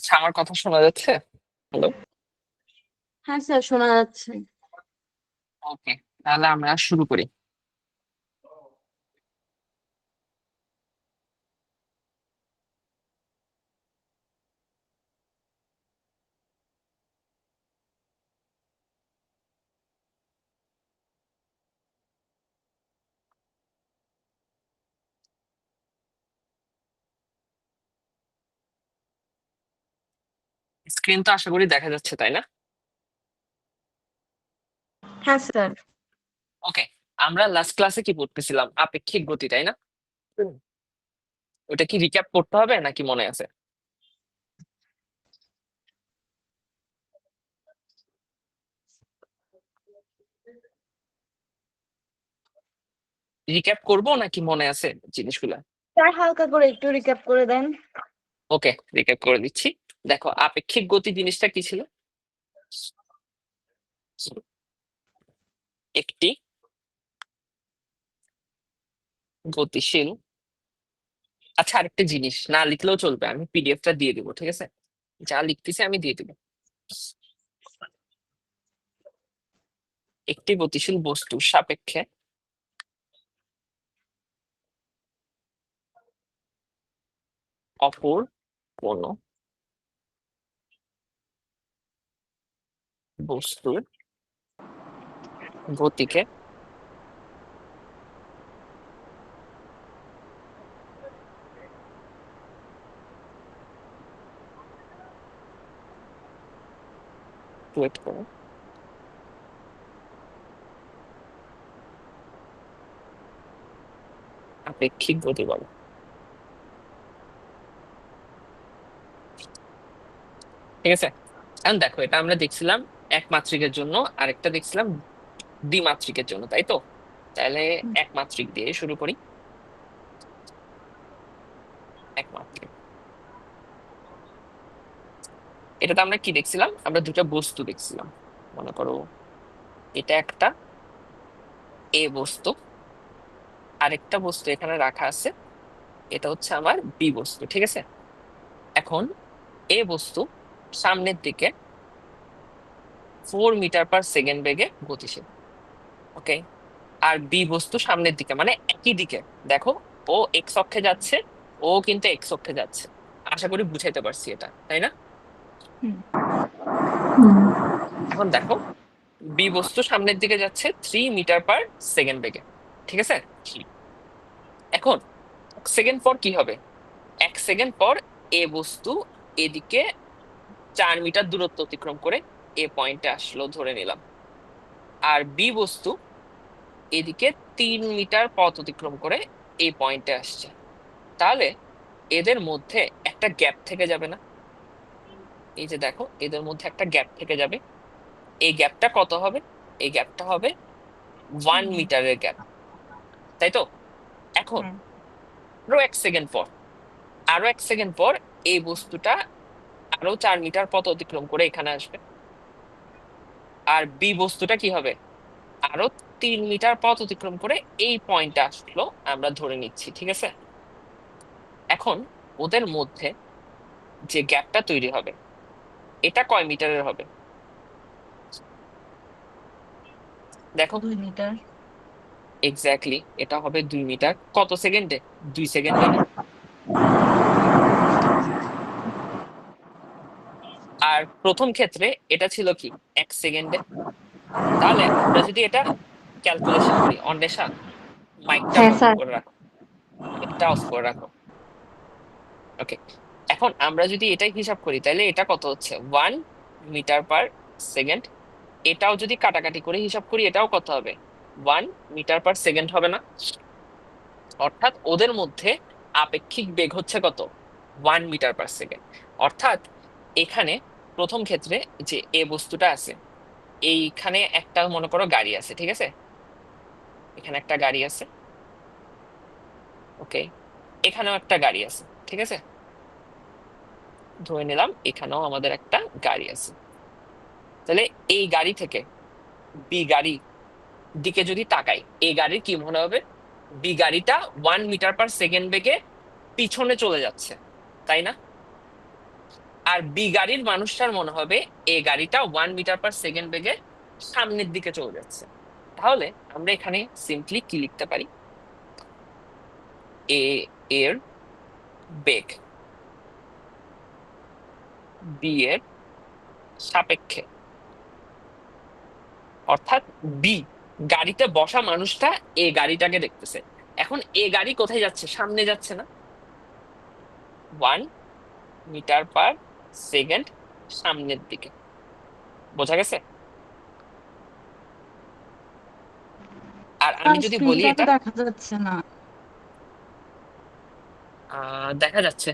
আচ্ছা, আমার কথা শোনা যাচ্ছে? হ্যালো। হ্যাঁ স্যার, শোনা যাচ্ছে। ওকে, তাহলে আমরা শুরু করি। স্ক্রিন তো আশা করি দেখা যাচ্ছে, তাই না? হ্যাঁ স্যার। ওকে, আমরা লাস্ট ক্লাসে কি পড়তেছিলাম? আপেক্ষিক গতি, তাই না? হুম। ওটা কি রিক্যাপ করতে হবে নাকি মনে আছে? রিক্যাপ করব নাকি মনে আছে জিনিসগুলা? স্যার, হালকা করে একটু রিক্যাপ করে দেন। ওকে, রিক্যাপ করে দিচ্ছি। দেখো, আপেক্ষিক গতি জিনিসটা কি ছিল? একটি গতিশীল, আচ্ছা আরেকটা জিনিস না লিখলেও চলবে, আমি পিডিএফটা দিয়ে দিব, ঠিক আছে? যা লিখতেছি আমি দিয়ে দিব। একটি গতিশীল বস্তুর সাপেক্ষে অপর কোন বস্তুর গতিকে ওয়েট করো, আপেক্ষিক গতি বলে। ঠিক আছে, এখন দেখো, এটা আমরা দেখছিলাম একমাত্রিকের জন্য, আরেকটা দেখছিলাম দ্বিমাত্রিকের জন্য, তাই তো? তাহলে একমাত্রিক দিয়ে শুরু করি। একমাত্রিক, এটাতে আমরা কি দেখছিলাম? আমরা দুটা বস্তু দেখছিলাম। মনে করো এটা একটা এ বস্তু, আরেকটা বস্তু এখানে রাখা আছে, এটা হচ্ছে আমার বি বস্তু, ঠিক আছে? এখন এ বস্তু সামনের দিকে 4 মিটার পার সেকেন্ড বেগে গতিশীল। ওকে, আর বি বস্তু সামনের দিকে মানে একই দিকে। দেখো, ও এক্স অক্ষে যাচ্ছে, ও কিন্তু এক্স অক্ষে যাচ্ছে। আশা করি বুঝাইতে পারছি এটা, তাই না? হুম। এখন দেখো, বি বস্তু সামনের দিকে যাচ্ছে 3 মিটার পার সেকেন্ড বেগে, ঠিক আছে? এখন 1 সেকেন্ড পর কি হবে? 1 সেকেন্ড পর এ বস্তু এদিকে 4 মিটার দূরত্ব অতিক্রম করে এ পয়েন্টে আসলো ধরে নিলাম, আর বি বস্তু এদিকে 3 মিটার পথ অতিক্রম করে এই পয়েন্টে আসছে। তাহলে এদের মধ্যে একটা গ্যাপ থেকে যাবে না? এই যে দেখো, এদের মধ্যে একটা গ্যাপ থেকে যাবে। এই গ্যাপটা কত হবে? এই গ্যাপটা হবে 1 মিটারের গ্যাপ, তাই তো? এখন হ্যাঁ। আরো 1 সেকেন্ড পর এই বস্তুটা আরো 4 মিটার পথ অতিক্রম করে এখানে আসবে, আর বি বস্তুটা কি হবে? আরো 3 মিটার পথ অতিক্রম করে এই পয়েন্টে আসলো, আমরা ধরে নিচ্ছি, ঠিক আছে? এখন ওদের মধ্যে যে গ্যাপটা তৈরি হবে, এটা কয় মিটারের হবে? দেখো, 2 মিটার। এক্স্যাক্টলি এটা হবে 2 মিটার। কত সেকেন্ডে? 2 সেকেন্ডে না? আর প্রথম ক্ষেত্রে এটা ছিল কি? 1 সেকেন্ডে। তাহলে আমরা যদি এটা ক্যালকুলেশন করি, অন্বেষা মাইকটা হ্যাঁ বন্ধ স্যার। করে রাখো, মাইকটা অফ করে রাখো। ওকে, এখন আমরা যদি এটাই হিসাব করি তাহলে এটা কত হচ্ছে? 1 মিটার পার সেকেন্ড। এটাও যদি কাটাকাটি করে হিসাব করি, এটাও কত হবে? 1 মিটার পার সেকেন্ড হবে না? অর্থাৎ ওদের মধ্যে আপেক্ষিক বেগ হচ্ছে কত? 1 মিটার পার সেকেন্ড। অর্থাৎ এখানে প্রথম ক্ষেত্রে যে এ বস্তুটা আছে, এইখানে একটা মনে করো গাড়ি আছে, ঠিক আছে? এখানে একটা গাড়ি আছে, ওকে, এখানেও একটা গাড়ি আছে, ঠিক আছে? ধরে নিলাম এখানেও আমাদের একটা গাড়ি আছে। তাহলে এই গাড়ি থেকে বি গাড়ি দিকে যদি তাকাই, এই গাড়ির কি মনে হবে? বি গাড়িটা 1 মিটার পার সেকেন্ড বেগে পিছনে চলে যাচ্ছে, তাই না? আর বি গাড়ির মানুষটার মনে হবে এ গাড়িটা 1 মিটার পার সেকেন্ড বেগে সামনের দিকে চলে যাচ্ছে। তাহলে আমরা এখানে সিম্পলি কি লিখতে পারি, এ এর বেগ বি এর সাপেক্ষে, অর্থাৎ বি গাড়িতে বসা মানুষটা এ গাড়িটাকে দেখতেছে। এখন এ গাড়ি কোথায় যাচ্ছে, সামনে যাচ্ছে না, 1 মিটার পার সেকেন্ড সামনের দিকে। বোঝা গেছে? আর আমি যদি বলি স্ক্রিনটা তো এটা দেখা যাচ্ছে না। দেখা যাচ্ছে,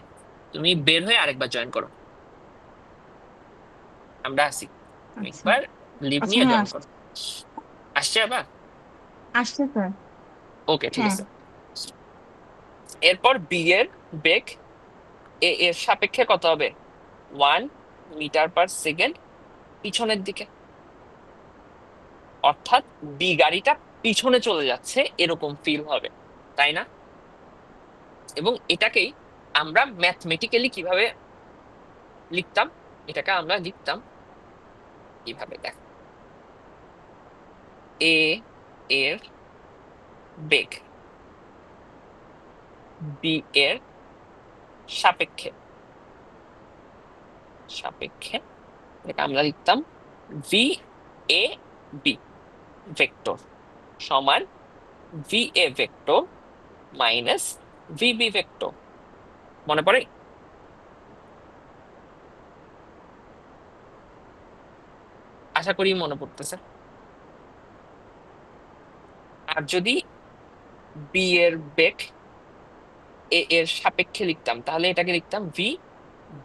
তুমি বের হয়ে আরেকবার জয়েন করো, আমরা আসি, তুমি আচ্ছা। একবার লিভ আচ্ছা, নিয়ে হ্যাঁ, জয়েন করো। আসছে আবার? আসছে স্যার। ওকে, ঠিক হ্যাঁ। আছে। এরপর বি এর বেগ এ এর সাপেক্ষে কত হবে, 1 মিটার পার সেকেন্ড পিছনের দিকে, অর্থাৎ বি গাড়িটা পিছনে চলে যাচ্ছে এরকম ফিল হবে, তাই না? এবং এটাকেই আমরা ম্যাথমেটিক্যালি কিভাবে লিখতাম, এটাকে আমরা লিখতাম কিভাবে, দেখ, এ এর বেগ বি এর সাপেক্ষে সাপেক্ষে এটা আমরা লিখতাম ভি এ বি ভেক্টর সমান V A vector minus VB vector. মনে পড়ে? আশা করি মনে পড়তেছে। আর যদি বি এর বেগ এ এর সাপেক্ষে লিখতাম, তাহলে এটাকে লিখতাম ভি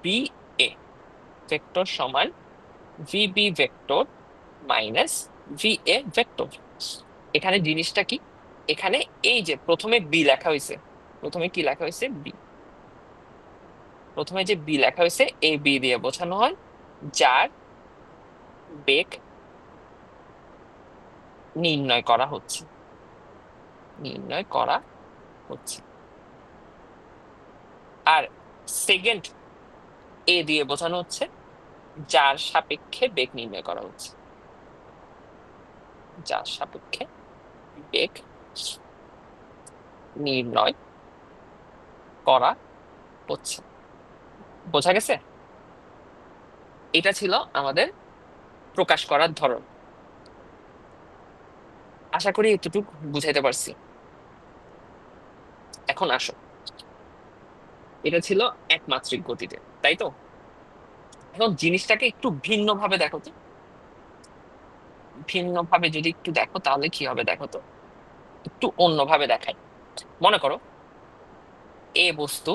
বি এ ভেক্টর সমান ভিবি ভেক্টর মাইনাস ভি এ ভেক্টর। এখানে জিনিসটা কি, এখানে এই যে প্রথমে বি লেখা হয়েছে, প্রথমে কি লেখা হয়েছে বি, প্রথমে যে বি লেখা হয়েছে এই বি দিয়ে বোঝানো হয় যার বেগ নির্ণয় করা হচ্ছে, নির্ণয় করা হচ্ছে। আর সেকেন্ড এ দিয়ে বোঝানো হচ্ছে যার সাপেক্ষে বেগ নির্ণয় করা হচ্ছে, যার সাপেক্ষে বেগ নির্ণয় করা হচ্ছে। বোঝা গেছে? এটা ছিল আমাদের প্রকাশ করার ধরন। আশা করি এতটুকু বুঝাইতে পারছি। এখন আসো, এটা ছিল একমাত্রিক গতিতে, তাই তো? এখন জিনিসটাকে একটু ভিন্ন ভাবে দেখো তো, ভিন্ন ভাবে যদি একটু দেখো তাহলে কি হবে দেখো তো, একটু অন্যভাবে দেখাই। মনে করো এ বস্তু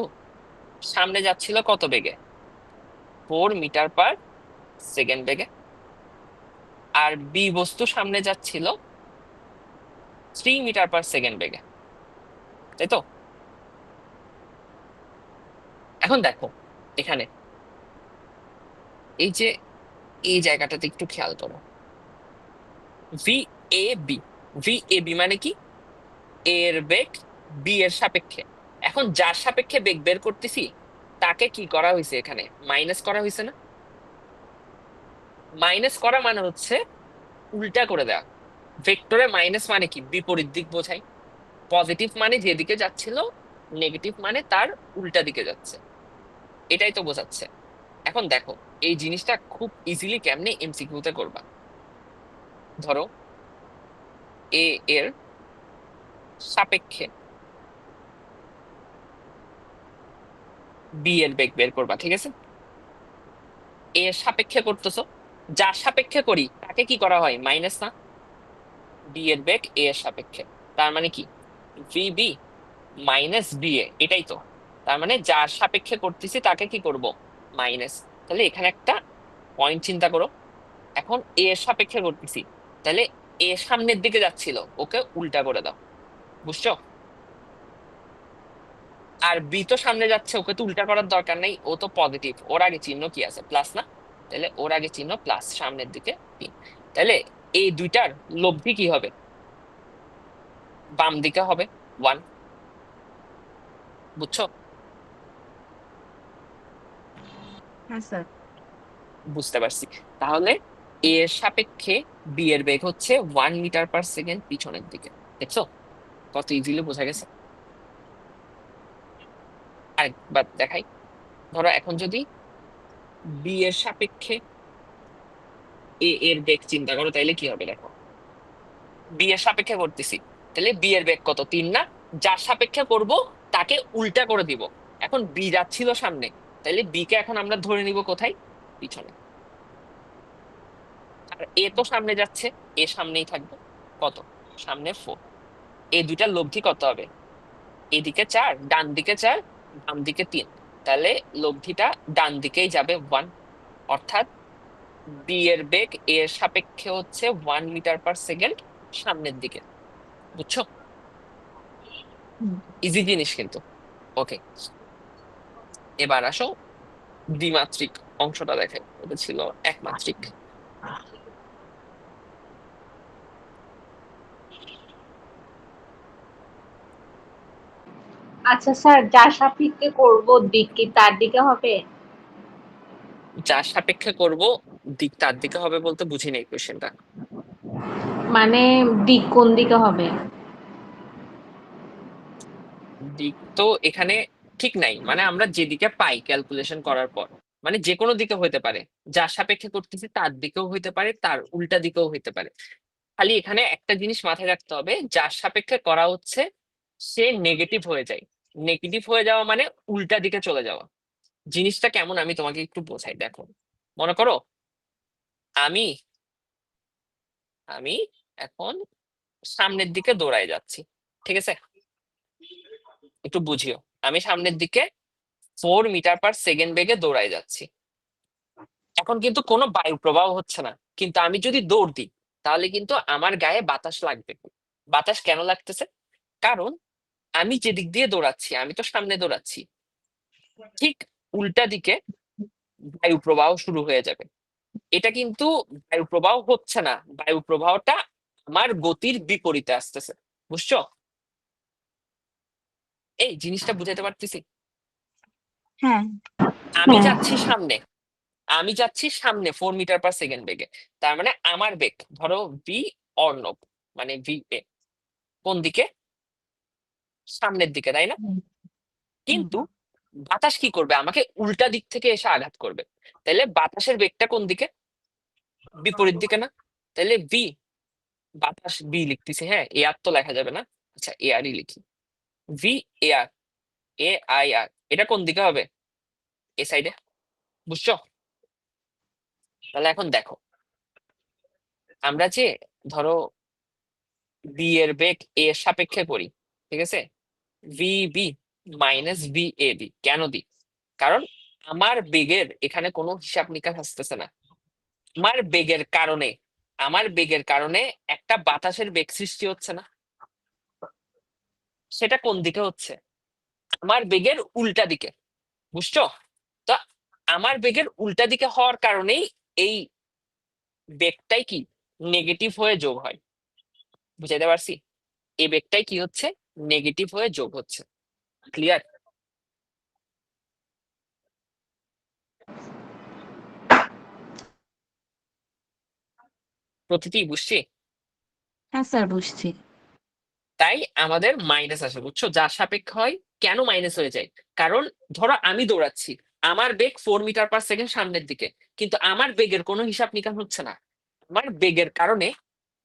সামনে যাচ্ছিল কত বেগে, 4 মিটার পার সেকেন্ড বেগে। আর বি বস্তু সামনে যাচ্ছিল 3 মিটার পার সেকেন্ড বেগে, তাই তো? এখন দেখো এখানে এই যে এই জায়গাটাতে একটু খেয়াল করো, V A B, V A B মানে কি, এ এর বেগ বি এর সাপেক্ষে। এখন যার সাপেক্ষে বেগ বের করতেছি তাকে কি করা হয়েছে, এখানে মাইনাস করা হয়েছে না? মাইনাস করা মানে হচ্ছে উল্টা করে দেওয়া। ভেক্টরে মাইনাস মানে কি, বিপরীত দিক বোঝায়। পজিটিভ মানে যেদিকে যাচ্ছিল, নেগেটিভ মানে তার উল্টা দিকে যাচ্ছে, এটাই তো বোঝাচ্ছে। এখন দেখো এই জিনিসটা খুব ইজিলি কেমনে এমসিকিউ তে করবা। ধরো এ এর সাপেক্ষে বি এর বেগ বের করবা, ঠিক আছে? এ এর সাপেক্ষে করতেছো, যার সাপেক্ষে করি তাকে কি করা হয়, মাইনাস না? বি এর বেগ এ এর সাপেক্ষে, তার মানে কি ভিবি মাইনাস বি এ, এটাই তো। তার মানে যার সাপেক্ষে করতেছি তাকে কি করব, মাইনাস। তাহলে এখানে একটা পয়েন্ট চিন্তা করো, এখন এ এর সাপেক্ষে করতেছি, তাহলে এ সামনের দিকে যাচ্ছিল, ওকে উল্টা করে দাও। বুঝছো? আর বি তো সামনে যাচ্ছে, ওকে তো উল্টা করার দরকার নেই, ও তো পজিটিভ, ওর আগে চিহ্ন কি আছে, প্লাস না? তাহলে ওর আগে চিহ্ন প্লাস, সামনের দিকে 3। তাহলে এই দুইটার লব্ধি কি হবে, বাম দিকে হবে 1। বুঝছো? হ্যাঁ স্যার। বুঝতে পারছি। তাহলে এ এর সাপেক্ষে বি এর বেগ হচ্ছে 1 মিটার পার সেকেন্ড পিছনের দিকে। দেখছো কত ইজিলি বোঝা গেছে। আরেকবার দেখাই। ধরো এখন যদি বি এর সাপেক্ষে এ এর বেগ চিন্তা করো, তাইলে কি হবে দেখো। বি এর সাপেক্ষে করতেছি, তাহলে বি এর বেগ কত, 3 না? যার সাপেক্ষে করব তাকে উল্টা করে দিব। এখন বি যাচ্ছিল সামনে, তাহলে বি কে এখন আমরা ধরে নিব কোথায়, পিছনে। আর এ তো সামনে যাচ্ছে, এ সামনেই থাকবে। কত, সামনে 4। এই দুইটার লব্ধি কত হবে, এদিকে 4 ডান দিকে 4 বাম দিকে 3, তাহলে লব্ধিটা ডান দিকেই যাবে 1। অর্থাৎ বি এর বেগ এ এর সাপেক্ষে হচ্ছে 1 মিটার পার সেকেন্ড সামনের দিকে। বুঝছো? হুম। ইজি জিনিস কিন্তু। ওকে, এবার আসো দ্বিমাত্রিক অংশটা দেখে, এটা ছিল একমাত্রিক। আচ্ছা স্যার, যার সাপেক্ষে করব দিক কি তার দিকে হবে? যার সাপেক্ষে করব দিক তার দিকে হবে বলতে বুঝি নেই কোশ্চেনটা। মানে দিক কোন দিকে হবে? দিক তো এখানে ঠিক নাই, মানে আমরা যেদিকে পাই ক্যালকুলেশন করার পর, মানে যে কোনো দিকে হইতে পারে। যার সাপেক্ষে করতেছি তার দিকেও হইতে পারে, তার উল্টা দিকেও হইতে পারে। খালি এখানে একটা জিনিস মাথায় রাখতে হবে, যার সাপেক্ষে করা হচ্ছে সে নেগেটিভ হয়ে যায়। নেগেটিভ হয়ে যাওয়া মানে উল্টা দিকে চলে যাওয়া। জিনিসটা কেমন আমি তোমাকে একটু বোঝাই, দেখো। মনে করো আমি আমি এখন সামনের দিকে দৌড়ায় যাচ্ছি, ঠিক আছে? একটু বুঝিও, আমি সামনের দিকে 4 মিটার পার সেকেন্ড বেগে দৌড়ায় যাচ্ছি। এখন কিন্তু কোনো বায়ু প্রবাহ হচ্ছে না, কিন্তু আমি যদি দৌড় দিই তাহলে কিন্তু আমার গায়ে বাতাস লাগবে। বাতাস কেন লাগতেছে? কারণ আমি যে দিক দিয়ে দৌড়াচ্ছি, আমি তো সামনে দৌড়াচ্ছি, ঠিক উল্টা দিকে বায়ু প্রবাহ শুরু হয়ে যাবে। এটা কিন্তু বায়ু প্রবাহ হচ্ছে না, বায়ু প্রবাহটা আমার গতির বিপরীতে আসতেছে। বুঝছো? এই জিনিসটা বুঝাইতে পারতেছি? হ্যাঁ। আমি যাচ্ছি সামনে, আমি যাচ্ছি সামনে 4 মিটার পার সেকেন্ড বেগে। তার মানে আমার বেগ ধরো ভি অর্ণব, মানে ভি এ, কোন দিকে, সামনের দিকে, তাই না? হুম। হুম। কিন্তু বাতাস কি করবে, আমাকে উল্টা দিক থেকে এসে আঘাত করবে। তাহলে বাতাসের বেগটা কোন দিকে, বিপরীত দিকে না? তাহলে ভি, বাতাস বি লিখতেছি, হ্যাঁ এয়ার তো লেখা যাবে না, আচ্ছা এয়ারই লিখি। ভি এয়ার, এ আই আর, এটা কোন দিকে হবে, এ সাইডে। বুঝছো? তাহলে এখন দেখো, আমরা যে ধরো বি এর বেগ এ এর সাপেক্ষে করি, ঠিক আছে? V B minus V A B কেন দিই, কারণ আমার বেগের এখানে কোনো হিসাব নিকাশ আসতেছে না। আমার বেগের কারণে, আমার বেগের কারণে একটা বাতাসের বেগ সৃষ্টি হচ্ছে না? সেটা কোন দিকে হচ্ছে, আমার বেগের উল্টা দিকে। বুঝছো? তো আমার বেগের উল্টা দিকে হওয়ার কারণেই এই বেগটাই কি নেগেটিভ হয়ে যোগ হয়। বুঝাইতে পারছি? এই বেগটাই কি হচ্ছে, নেগেটিভ হয়ে যোগ হচ্ছে। ক্লিয়ার? প্রতিটি বুঝছি। হ্যাঁ স্যার, বুঝছি। তাই আমাদের মাইনাস আসে, বুঝছো? যার সাপেক্ষে হয় কেন মাইনাস হয়ে যায়, কারণ ধরো আমি দৌড়াচ্ছি, আমার বেগ 4 মিটার পার সেকেন্ড সামনের দিকে, কিন্তু আমার বেগের কোনো হিসাব নিকাশ হচ্ছে না। আমার বেগের কারণে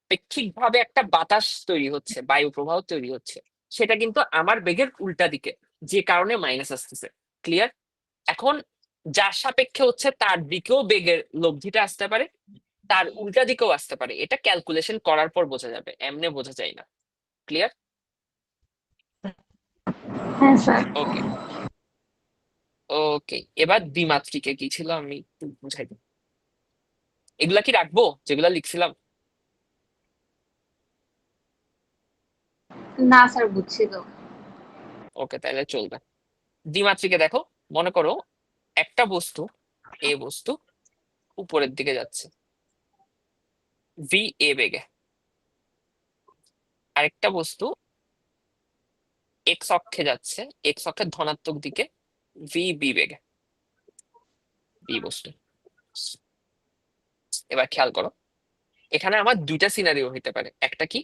আপেক্ষিকভাবে একটা বাতাস তৈরি হচ্ছে, বায়ু প্রবাহ তৈরি হচ্ছে, সেটা কিন্তু আমার বেগের উল্টা দিকে, যে কারণে মাইনাস আসতেছে। ক্লিয়ার? এখন যার সাপেক্ষে হচ্ছে তার দিকেও বেগের লব্ধিটা আসতে পারে, তার উল্টা দিকেও আসতে পারে। এটা ক্যালকুলেশন করার পর বোঝা যাবে, এমনি বোঝা যায় না। ক্লিয়ার? হ্যাঁ স্যার। ওকে। ওকে, এবার দ্বিমাত্রিকে কি ছিল আমি একটু বুঝাই দিই। এগুলা কি রাখবো যেগুলা লিখছিলাম? না স্যার, বুঝছি তো। ওকে, তাহলে চলবে। দ্বিমাত্রিকে দেখো, মনে করো একটা বস্তু, এ বস্তু উপরের দিকে যাচ্ছে ভি এ বেগে, আরেকটা বস্তু এক্স অক্ষে যাচ্ছে, এক্স অক্ষের ধনাত্মক দিকে ভি বি বেগে। বি বস্তু। এবার খেয়াল করো, এখানে আমার দুইটা সিনারিও হইতে পারে, একটা কি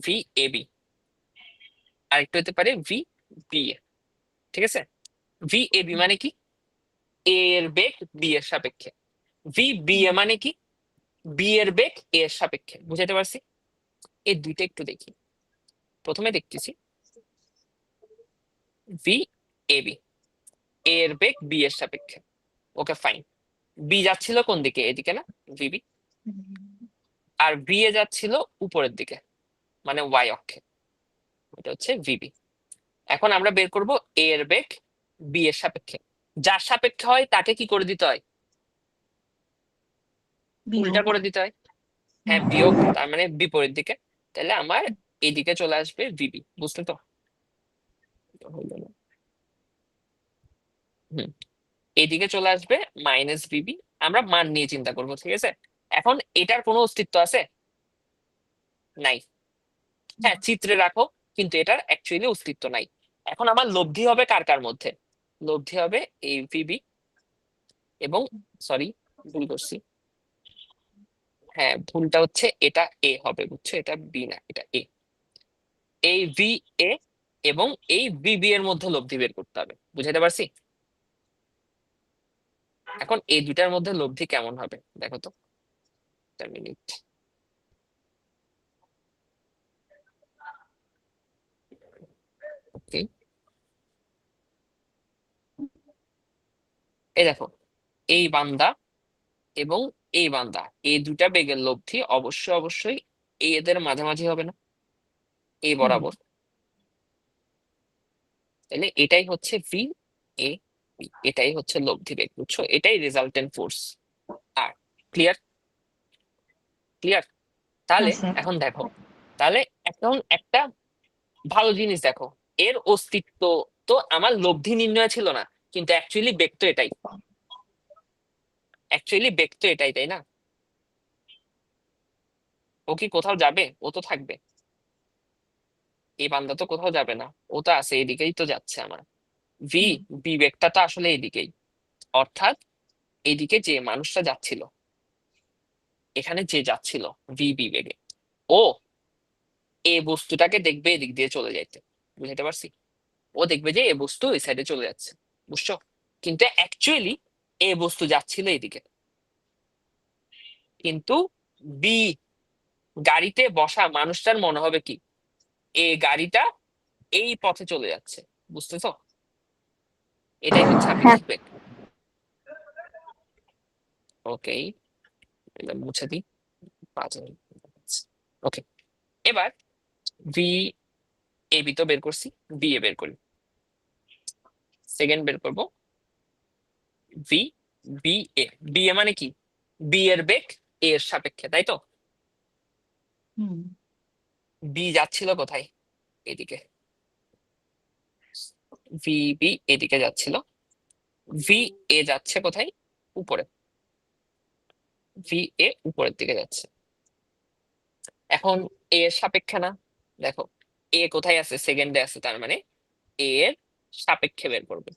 ভি এ বি, আরেকটা হতে পারে ভি বি এ। ঠিক আছে, ভি এ বি মানে কি, এ এর বেগ বি এর সাপেক্ষে। ভি বি এ মানে কি, বি এর বেগ এ এর সাপেক্ষে। বুঝাতে পারছি? এই দুইটা একটু দেখি। প্রথমে দেখতেছি ভি এ বি, এ এর বেগ বি এর সাপেক্ষে। Okay fine. বি যাচ্ছিল কোন দিকে, এদিকে না, ভিবি। আর বি এ যাচ্ছিল উপরের দিকে, মানে ওয়াই অক্ষে, এটা হচ্ছে ভিবি। এখন আমরা বের করব এ এর বেগ বি এর সাপেক্ষে। যার সাপেক্ষে হয় তাকে কি করে দিতে হয়, উল্টা বিয়োগ। করে দিতে হয়। হ্যাঁ, বিয়োগ, তার মানে বিপরীত দিকে। তাহলে আমার এদিকে চলে আসবে ভিবি। বুঝলে তো? হইলো না। হুম, এদিকে চলে আসবে মাইনাস ভিবি। আমরা মান নিয়ে চিন্তা করব, ঠিক আছে? এখন এটার কোনো অস্তিত্ব আছে? নাই। হ্যাঁ, চিত্রে রাখো, কিন্তু এটার অ্যাকচুয়ালি অস্তিত্ব নাই। এখন আমার লব্ধি হবে কার কার মধ্যে, লব্ধি হবে এই ভিবি এবং, সরি ভুল করছি, হ্যাঁ ভুলটা হচ্ছে এটা এ হবে, বুঝছো, এটা বি না, এটা এ। এই ভি এ এবং এই বিবি এর মধ্যে লব্ধি বের করতে হবে। বুঝাতে পারছি? এখন এই দুটার মধ্যে লব্ধি কেমন হবে দেখো তো, একটা মিনিট। ওকে, এই দেখো, এই বান্দা এবং এই বান্দা, এই দুটা বেগের লব্ধি অবশ্যই অবশ্যই এদের মাঝামাঝি হবে না, এই বরাবর। তাহলে এটাই হচ্ছে ভি এ বি, এটাই হচ্ছে লব্ধি বেগ। বুঝছো, এটাই রেজাল্টেন্ট ফোর্স। আর ক্লিয়ার? ক্লিয়ার? তাহলে হ্যাঁ স্যার। এখন দেখো, তাহলে এখন একটা ভালো জিনিস দেখো, এর অস্তিত্ব তো আমার লব্ধি নির্ণয় ছিল না, কিন্তু অ্যাকচুয়ালি বেগ তো এটাই, অ্যাকচুয়ালি বেগ তো এটাই, তাই না? ও কি কোথাও যাবে? ও তো থাকবে। এই বান্দা তো কোথাও যাবে না, ও তো আছে, এদিকেই তো যাচ্ছে আমার। ভি বি বেগটা তো আসলে এদিকেই, অর্থাৎ এইদিকে যে মানুষটা যাচ্ছিল, এখানে যে যাচ্ছিল ভি বি বেগে, ও এ বস্তুটাকে দেখবে এদিক দিয়ে চলে যাইতে। বুঝতে পারছি? ও দেখবে যে এ বস্তু এই সাইডে চলে যাচ্ছে। বুঝছো? কিন্তু অ্যাকচুয়ালি এ বস্তু যাচ্ছিল এদিকে, কিন্তু বি গাড়িতে বসা মানুষটার মনে হবে কি, এ গাড়িটা এই পথে চলে যাচ্ছে। বুঝতেছো? এটাই হচ্ছে হ্যাঁ। আপেক্ষিক বেগ। ওকে, এটা মুছে দিই। ওকে, এবার ভি এ বি তো বের করছি, বি এ বের করি। সেকেন্ড বের করব V B A. B A মানে কি, বি এর বেগ এ এর সাপেক্ষে, তাই তো? হুম। বি যাচ্ছিল কোথায়, এদিকে। ভি বি এদিকে যাচ্ছিল, ভি এ যাচ্ছে কোথায়, উপরে। ভি এ উপরের দিকে যাচ্ছে। এখন এ এর সাপেক্ষে না, দেখো এ কোথায় আছে, সেকেন্ডে আছে, তার মানে এ এর সাপেক্ষে বের করবে।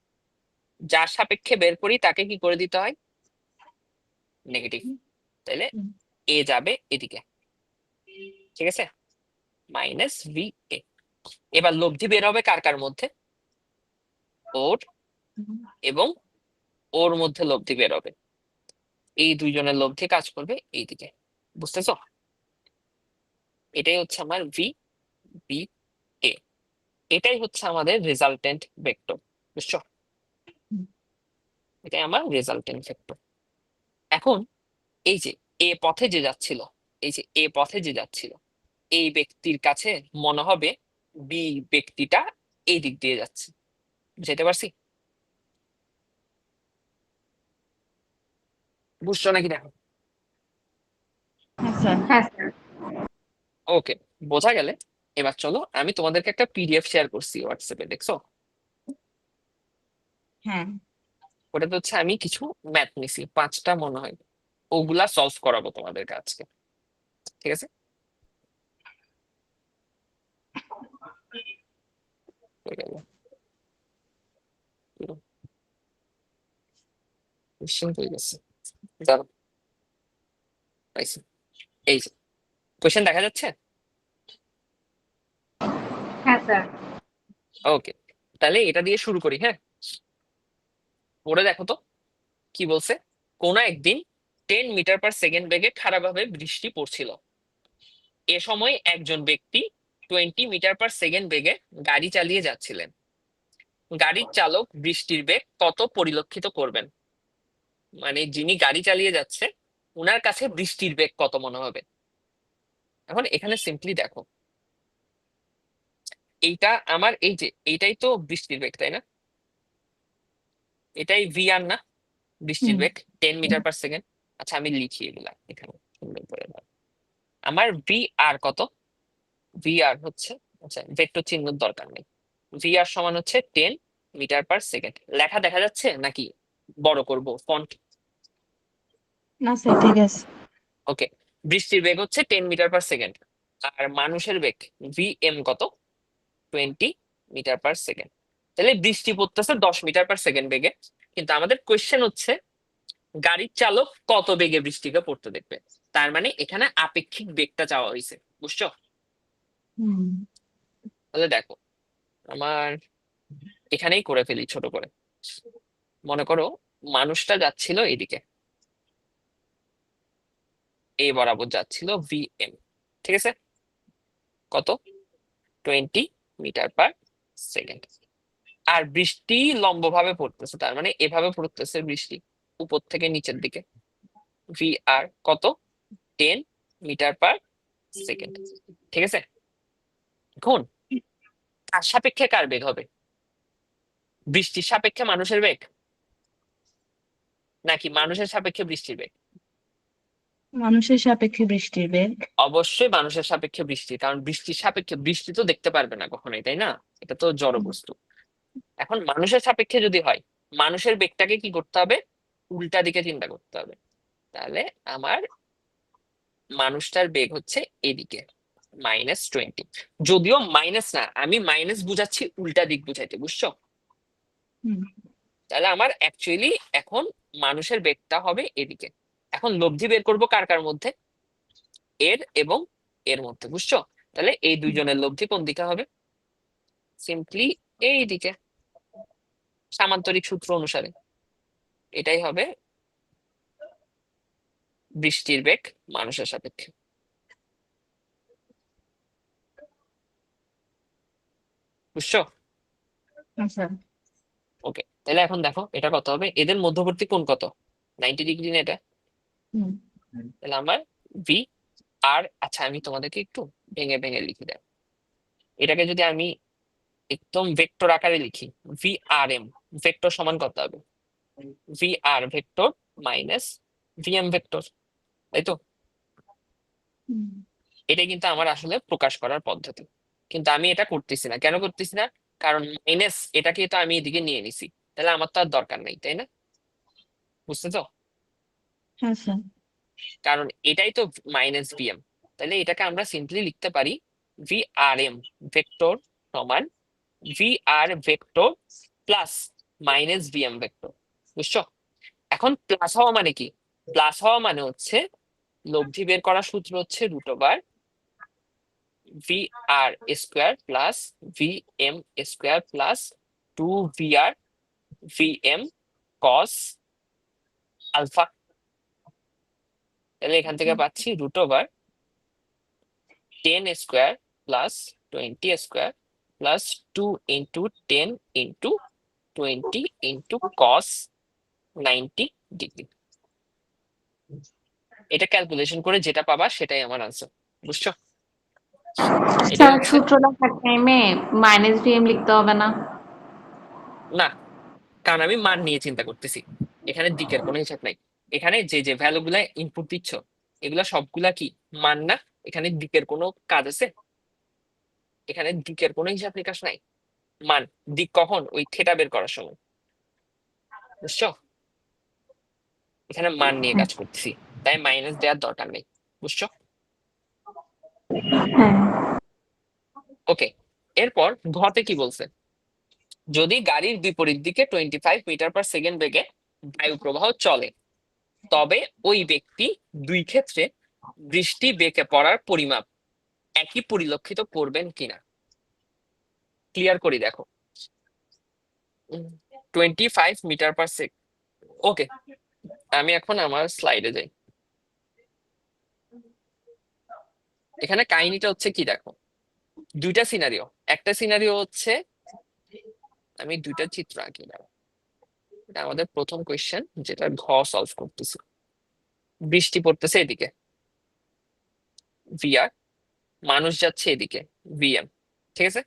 যার সাপেক্ষে বের করি তাকে কি করে দিতে হয়, নেগেটিভ। তাইলে এ যাবে এদিকে, ঠিক আছে, মাইনাস ভি এ। এবার লব্ধি বের হবে কার কার মধ্যে, ওর এবং ওর মধ্যে লব্ধি বের হবে। এই দুইজনের লব্ধি কাজ করবে এইদিকে। বুঝতেছো? এটাই হচ্ছে আমার ভি বি এ, এটাই হচ্ছে আমাদের রেজাল্টেন্ট ভেক্টর। বুঝছো? এটাই আমার রেজাল্টেন্ট ভেক্টর। এখন এই যে এ পথে যে যাচ্ছিল, এই যে এ পথে যে যাচ্ছিল, এই ব্যক্তির কাছে মনে হবে বি ব্যক্তিটা এই দিক দিয়ে যাচ্ছে। বুঝতে পারছি? বুঝছো নাকি দেখো? হ্যাঁ স্যার। হ্যাঁ স্যার। ওকে, বোঝা গেলে এবার চলো আমি তোমাদেরকে একটা পিডিএফ শেয়ার করছি হোয়াটসঅ্যাপে, দেখছো? হ্যাঁ। ওটাতে হচ্ছে আমি কিছু ম্যাথ নিছি, 5টা মনে হয়, ওগুলা সলভ করাবো তোমাদেরকে আজকে। ঠিক আছে, হয়ে গেল। কোশ্চেন হয়ে গেছে, দাঁড়াও, পাইছি। এই যে কোশ্চেন দেখা যাচ্ছে। হ্যাঁ স্যার। ওকে, তাহলে এটা দিয়ে শুরু করি। হ্যাঁ, পড়ে দেখো তো কি বলছে। কোন একদিন 10 মিটার/সেকেন্ড বেগে খারাপভাবে বৃষ্টি পড়ছিল। এ সময় একজন ব্যক্তি 20 মিটার/সেকেন্ড বেগে গাড়ি চালিয়ে যাচ্ছিলেন। গাড়ির চালক বৃষ্টির বেগ কত পরিলক্ষিত করবেন? মানে যিনি গাড়ি চালিয়ে যাচ্ছে ওনার কাছে বৃষ্টির বেগ কত মনে হবে? এখন এখানে সিম্পলি দেখো, এইটা আমার এই যে এইটাই তো বৃষ্টির বেগ, তাই না? এটাই ভিআর না, বৃষ্টির হুম বেগ 10 মিটার/সেকেন্ড। আচ্ছা আমি লিখি এগুলা এখানে সুন্দর করে দাও। আমার ভিআর কত? ভিআর হচ্ছে, আচ্ছা ভেক্টর চিহ্নের দরকার নেই। ভিআর সমান হচ্ছে 10 মিটার/সেকেন্ড। লেখা দেখা যাচ্ছে নাকি বড় করব ফন্ট? না স্যার, ঠিক আছে। ওকে, বৃষ্টির বেগ হচ্ছে 10 মিটার/সেকেন্ড, আর মানুষের বেগ ভিএম কত? 20 মিটার/সেকেন্ড। তাহলে বৃষ্টি পড়তেছে 10 মিটার/সেকেন্ড বেগে, কিন্তু আমাদের কোয়েশ্চেন হচ্ছে গাড়ির চালক কত বেগে বৃষ্টিকে পড়তে দেখবে। তার মানে এখানে আপেক্ষিক বেগটা চাওয়া হয়েছে, বুঝছো? হুম তাহলে দেখো, আমার এখানেই করে ফেলি ছোট করে। মনে করো মানুষটা যাচ্ছিল এদিকে, এ বরাবর যাচ্ছিল ভিএম, ঠিক আছে? কত? 20 মিটার/সেকেন্ড। আর বৃষ্টি লম্বভাবে পড়তেছে, তার মানে এভাবে পড়তেছে বৃষ্টি উপর থেকে নিচের দিকে। ভি আর কত? 10 মিটার/সেকেন্ড, ঠিক আছে? এখন কার সাপেক্ষে কার বেগ হবে? বৃষ্টির সাপেক্ষে মানুষের বেগ, নাকি মানুষের সাপেক্ষে বৃষ্টির বেগ? মানুষের সাপেক্ষে বৃষ্টির বেগ। অবশ্যই মানুষের সাপেক্ষে বৃষ্টি, কারণ বৃষ্টির সাপেক্ষে বৃষ্টি তো দেখতে পারবে না কখনোই, তাই না? এটা তো জড় হুম বস্তু। এখন মানুষের সাপেক্ষে যদি হয়, মানুষের বেগটাকে কি করতে হবে? উল্টা দিকে চিন্তা করতে হবে। তাহলে আমার মানুষটার বেগ হচ্ছে এদিকে -20। যদিও মাইনাস না, আমি মাইনাস বুঝাচ্ছি উল্টা দিক বুঝাইতে, বুঝছো? হুম তাহলে আমার অ্যাকচুয়ালি এখন মানুষের বেগটা হবে এদিকে। এখন লব্ধি বের করবো কার কার মধ্যে? এর এবং এর মধ্যে, বুঝছো? তাহলে এই হুম দুইজনের লব্ধি কোন দিকে হবে? সিম্পলি এই দিকে, সামান্তরিক সূত্র অনুসারে। এটাই হবে বৃষ্টির বেগ মানুষের সাপেক্ষে, বুঝছো? আচ্ছা। ওকে, তাহলে এখন দেখো এটা কত হবে, এদের মধ্যবর্তী কোণ কত? 90 ডিগ্রি না এটা? হুম তাহলে আমার ভি আর, আচ্ছা আমি তোমাদেরকে একটু ভেঙে ভেঙে লিখে দেব। এটাকে যদি আমি একদম ভেক্টর আকারে লিখি, ভি আর এম ভেক্টর সমান কত হবে? ভি আর ভেক্টর মাইনাস ভিএম ভেক্টর, তাই তো? হুম এটা কিন্তু আমার আসলে প্রকাশ করার পদ্ধতি, কিন্তু আমি এটা করতেছি না। কেন করতেছি না? কারণ মাইনাস এটাকে তো আমি এদিকে নিয়ে নিছি, তাহলে আমার তো আর দরকার নেই, তাই না? বুঝতে তো? হ্যাঁ স্যার। কারণ এটাই তো -ভিএম। তাহলে এটাকে আমরা সিম্পলি লিখতে পারি ভি আর এম ভেক্টর সমান ভি আর ভেক্টর প্লাস -ভিএম ভেক্টর, বুঝছো? এখন প্লাস হওয়া মানে কি? প্লাস হওয়া মানে হচ্ছে লব্ধি বের করার সূত্র হচ্ছে √over V R square plus V M square plus 2 VR VM cos alpha. তাহলে এখান থেকে পাচ্ছি √over 10 square plus 20 square plus 2 × 10 × 20 × cos 90 degree. এটা ক্যালকুলেশন করে যেটা পাবা সেটাই আমার আনসার, বুঝছো? এটা স্যার হচ্ছে, সূত্র লেখার টাইমে -vm লিখতে হবে না? না, কারণ আমি মান নিয়ে চিন্তা করতেছি, এখানে দিকের কোনো হিসাব নাই। এখানে যে যে ভ্যালু গুলা ইনপুট দিচ্ছ এগুলা সবগুলা কি মান না? এখানে দিকের কোনো কাজ আছে? এখানে দিকের কোনো হিসাব নিকাশ নাই। মান, দিক কখন? ওই থেটা বের করার সময়, বুঝছো? এখানে মান নিয়ে হ্যাঁ। কাজ করতেছি, তাই মাইনাস দেওয়ার দরকার নেই, বুঝছো? হ্যাঁ। ওকে, এরপর ঘতে কি বলছে? যদি গাড়ির বিপরীত দিকে 25 মিটার/সেকেন্ড বেগে বায়ু প্রবাহ চলে, তবে ওই ব্যক্তি দুই ক্ষেত্রে বৃষ্টি বেঁকে পড়ার পরিমাপ একই পরিলক্ষিত করবেন কিনা। ক্লিয়ার করি দেখো, 25 মিটার/সেকেন্ড। ওকে, আমি এখন আমার স্লাইডে যাই। এখানে কাহিনীটা হচ্ছে কি দেখো, দুইটা সিনারিও। একটা সিনারিও হচ্ছে, আমি দুইটা চিত্র আঁকি দাঁড়াও। এটা আমাদের প্রথম কোয়েশ্চেন, যেটা ঘ সলভ করতেছি। বৃষ্টি পড়তেছে এদিকে ভিআর, মানুষ যাচ্ছে এদিকে ভিএম, ঠিক আছে,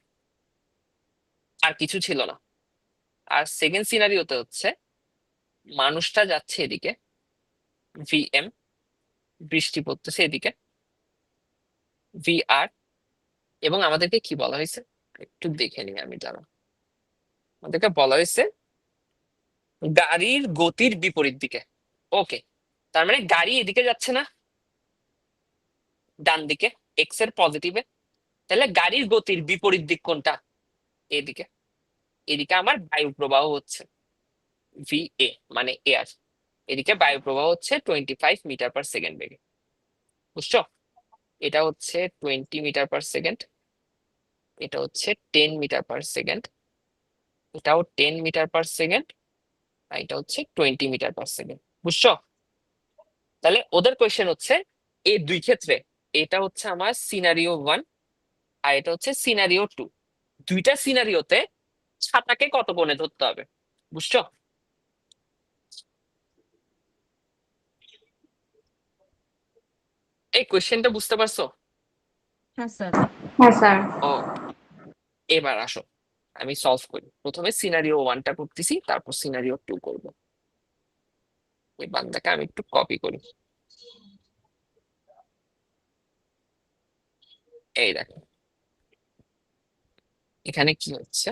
আর কিছু ছিল না। আর সেকেন্ড সিনারিওতে হচ্ছে মানুষটা যাচ্ছে এদিকে ভিএম, বৃষ্টি পড়তেছে এদিকে ভিআর, এবং আমাদেরকে কি বলা হয়েছে একটু দেখে নিই আমি, জানো আমাদেরকে বলা হয়েছে গাড়ির গতির বিপরীত দিকে। ওকে, তার মানে গাড়ি এদিকে যাচ্ছে না, ডান দিকে, এক্স এর পজিটিভে। তাহলে গাড়ির গতির বিপরীত দিক কোনটা? এদিকে। এদিকে আমার বায়ু প্রবাহ হচ্ছে ভি এ, মানে এয়ার। এদিকে বায়ু প্রবাহ হচ্ছে 25 মিটার/সেকেন্ড বেগে। বুঝছো? এটা হচ্ছে 20 মিটার/সেকেন্ড, এটা হচ্ছে 10 মিটার/সেকেন্ড, এটাও 10 মিটার/সেকেন্ড, আর এটা হচ্ছে 20 মিটার/সেকেন্ড। বুঝছো? তাহলে ওদের কোয়েশ্চেন হচ্ছে এই দুই ক্ষেত্রে, এটা হচ্ছে আমার সিনারিও 1 আর এটা হচ্ছে সিনারিও 2, দুইটা সিনারিওতে ছাতাকে কত কোণে ধরতে হবে। বুঝছো? এই কোয়েশ্চেনটা বুঝতে পারছো? হ্যাঁ স্যার। হ্যাঁ স্যার। ও, এবার আসো আমি সলভ করি। প্রথমে সিনারিও 1টা করতেছি, তারপর সিনারিও 2 করব। এই বান্দাকে আমি একটু কপি করি। এই দেখো, এখানে কি হচ্ছে,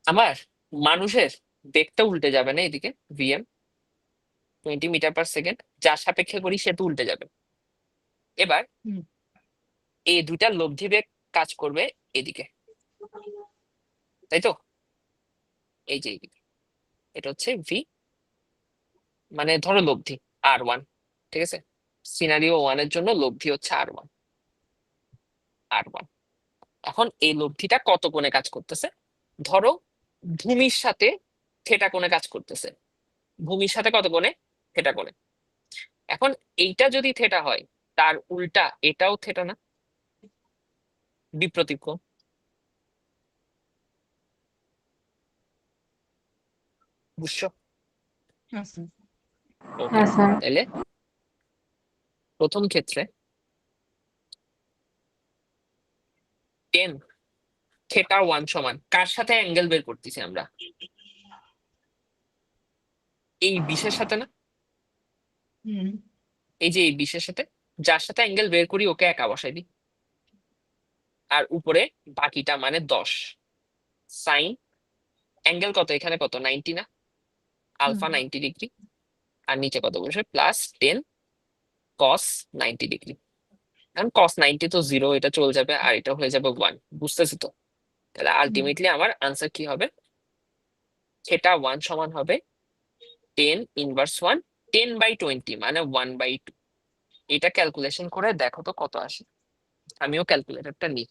আমার মানুষের বেগটা উল্টে যাবে না এদিকে ভিএম, 20 মিটার/সেকেন্ড, যার সাপেক্ষে করি সে তো উল্টে যাবে। এবার হুম। এই দুইটার লব্ধি বেগ কাজ করবে এদিকে, তাই তো? এই যে এইদিকে, এটা হচ্ছে ভি, মানে ধরো লব্ধি R1, ঠিক আছে? সিনারিও 1 এর জন্য লব্ধি হচ্ছে R1। এখন এই লব্ধিটা কত কোণে কাজ করতেছে? ধরো ভূমির সাথে থেটা কোণে কাজ করতেছে। ভূমির সাথে কত কোণে? থেটা কোণে। এখন এইটা যদি থেটা হয়, তার উল্টা এটাও থেটা না? বিপ্রতীপ কোণ। বুঝছো? হ্যাঁ স্যার। ওকে, হ্যাঁ স্যার। তাহলে প্রথম ক্ষেত্রে 10 θ1 সমান কার সাথে অ্যাঙ্গেল বের করতেছি আমরা? এই বিশের সাথে না? হুম। এই যে এই বিশের সাথে, যার সাথে অ্যাঙ্গেল বের করি ওকে একা বসাই দিই, আর উপরে বাকিটা মানে 10 সাইন অ্যাঙ্গেল কত এখানে, কত 90 না? আলফা 90 ডিগ্রি, আর নিচে কত বসে +10 cos 90 ডিগ্রি। এখন cos 90 তো 0, এটা চলে যাবে, আর এটা হয়ে যাবে 1। বুঝতেছি তো? তাহলে আলটিমেটলি আমার আনসার কি হবে? θ1 সমান হবে 10 × 1, 10/20 মানে 1/2। এটা ক্যালকুলেশন করে দেখো তো কত আসে। আমিও ক্যালকুলেটরটা নিই।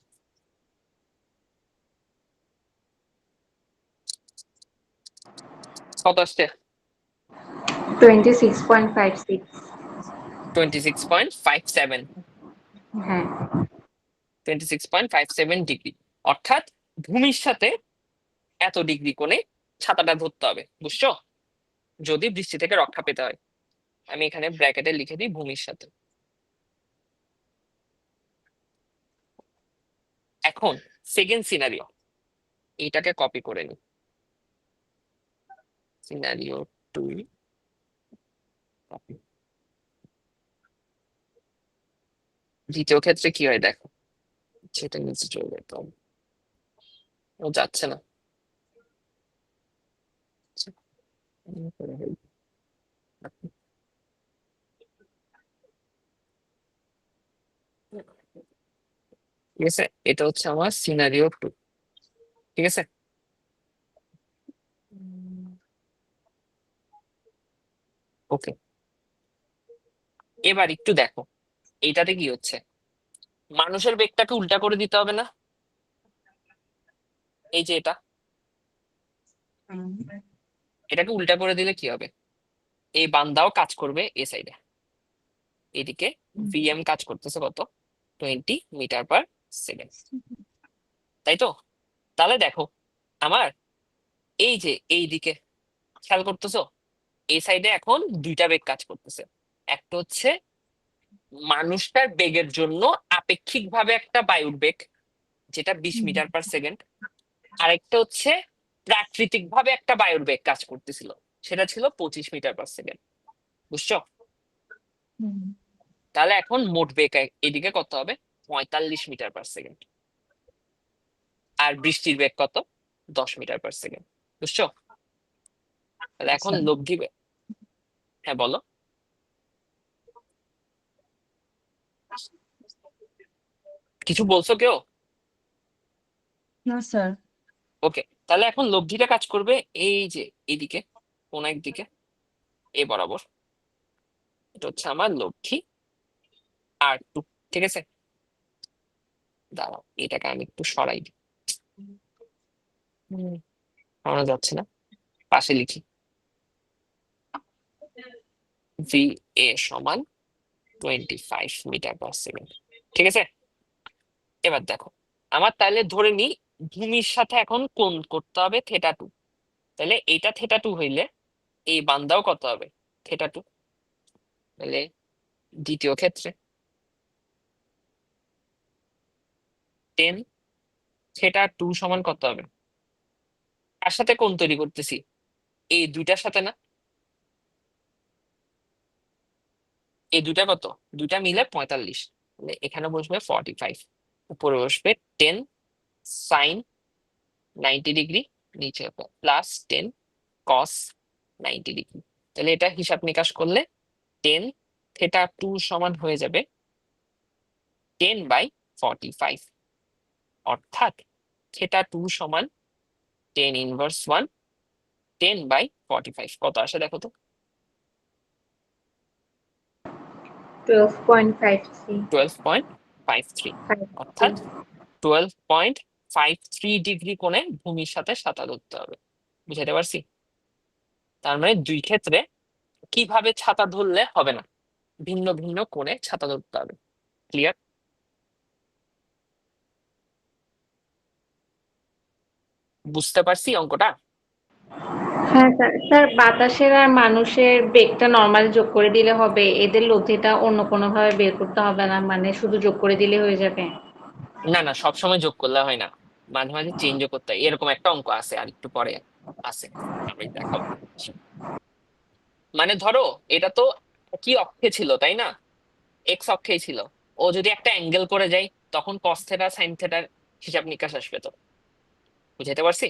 কত আসছে? 26.56। 26.57, হ্যাঁ। 26.57 ডিগ্রি। অর্থাৎ ভূমির সাথে এত ডিগ্রি কোণে ছাতাটা ধরতে হবে। বুঝছো? যদি বৃষ্টি থেকে রক্ষা পেতে হয়। আমি এখানে ব্র্যাকেটে লিখে দিই ভূমির সাথে। এখন সেকেন্ড সিনারিও, এইটাকে কপি করে নি, সিনারিও 2 কপি। দ্বিতীয় ক্ষেত্রে কি হয় দেখো, সেটা নিচে চলে যেতে হবে, ও যাচ্ছে না। আচ্ছা, ঠিক আছে, এটা হচ্ছে আমার সিনারিও 2। ঠিক আছে, ওকে, এবার একটু দেখো এইটাতে কি হচ্ছে। মানুষের বেগটাকে উল্টা করে দিতে হবে না? এই যে হুম, এটাকে উল্টা করে দিলে কি হবে? এই বান্দাও কাজ করবে এ সাইডে, এদিকে ভিএম কাজ করতেছে কত? 20 মিটার পার সেকেন্ড, তাই তো? তাহলে দেখো আমার এই যে এই দিকে খেয়াল করতেছো, এই সাইডে এখন দুইটা বেগ কাজ করতেছে। একটা হচ্ছে মানুষটার বেগের জন্য আপেক্ষিকভাবে একটা বায়ুর বেগ, যেটা 20 মিটার পার সেকেন্ড। আরেকটা হচ্ছে প্রাকৃতিক ভাবে একটা বায়ুর বেগ কাজ করতেছিল, সেটা ছিল 25 মিটার পার সেকেন্ড। বুঝছো? হুম, তাহলে এখন মোট বেগ এদিকে কত হবে? 45 মিটার পার সেকেন্ড। আর বৃষ্টির বেগ কত? 10 মিটার পার সেকেন্ড। বুঝছো? তাহলে এখন আচ্ছা। লব্ধি বেগ। হ্যাঁ বলো। কিছু বলছো কেউ? না স্যার। ওকে, তাহলে এখন লব্ধিটা কাজ করবে এই যে এইদিকে, কোন একদিকে, এ বরাবর। এটা হচ্ছে আমার লব্ধি R2। ঠিক আছে, দাঁড়াও এটাকে আমি একটু সরাই দিই। সরানো যাচ্ছে না, পাশে লিখি। ভি এ সমান 25 মিটার পার সেকেন্ড। ঠিক আছে, এবার দেখো আমার তাহলে ধরে নি ভূমির সাথে এখন কোণ করতে হবে θ2। তাহলে এটা θ2 হইলে এই বান্দাও কত হবে? θ2। তাহলে দ্বিতীয় ক্ষেত্রে 10 θ2 সমান কত হবে? কার সাথে কোণ তৈরি করতেছি? এই দুইটার সাথে না? এই দুইটা কত? দুইটা মিলে 45। তাহলে এখানে বসবে 45, উপরে বসবে 10 sin 90 ডিগ্রি, নিচে +10 cos 90 ডিগ্রি। তাহলে এটা হিসাব নিকাশ করলে 10 θ2 সমান হয়ে যাবে 10/45। অর্থাৎ θ2 সমান 10 ইনভার্স 1, 10/45 কত আসে দেখো তো? 12.53 12.53। অর্থাৎ 12.53 ডিগ্রি কোণে ভূমির সাথে সাঁতার ধরতে হবে। বুঝাতে পারছি? তার মানে দুই ক্ষেত্রে কিভাবে ছাতা ধরলে হবে না, ভিন্ন ভিন্ন কোণে ছাতা ধরতে হবে। ক্লিয়ার? বুঝতে পারছি অঙ্কটা? হ্যাঁ স্যার। স্যার, বাতাসের আর মানুষের বেগটা নর্মাল যোগ করে দিলে হবে, এদের লব্ধিটা অন্য কোনো ভাবে বের করতে হবে না, মানে শুধু যোগ করে দিলে হয়ে যাবে? না না, সবসময় যোগ করলে হয় না, মাঝে মাঝে চেঞ্জও করতে হয়। এরকম একটা অঙ্ক আছে আর একটু পরে আছে, আমি দেখাবো। মানে ধরো এটা তো কি অক্ষে ছিল তাই না? এক্স অক্ষেই ছিল। ও যদি একটা অ্যাঙ্গেল করে যায় তখন কস থেটা সাইন থেটার হিসাব নিকাশ আসবে তো। বুঝাতে পারছি?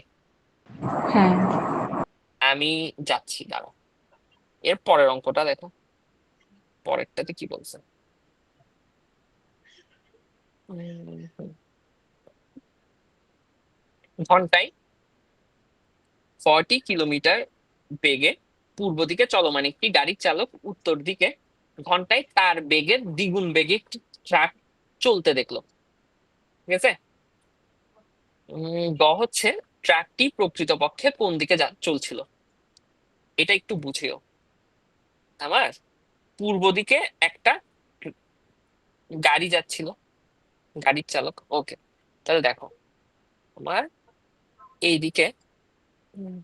হ্যাঁ। আমি যাচ্ছি, দাঁড়াও। এর পরের অঙ্কটা দেখো, পরেরটাতে কি বলছে। উম, ঘন্টায় 40 কিলোমিটার বেগে পূর্ব দিকে চলমান একটি গাড়ির চালক উত্তর দিকে ঘন্টায় তার বেগের দ্বিগুণ বেগে একটি ট্রাক চলতে দেখলো। ঠিক আছে, হচ্ছে ট্রাকটি প্রকৃতপক্ষে কোন দিকে চলছিল, এটা একটু বুঝিও। আমার পূর্ব দিকে একটা গাড়ি যাচ্ছিল, গাড়ির চালক। ওকে, তাহলে দেখো আমার এইদিকে উম,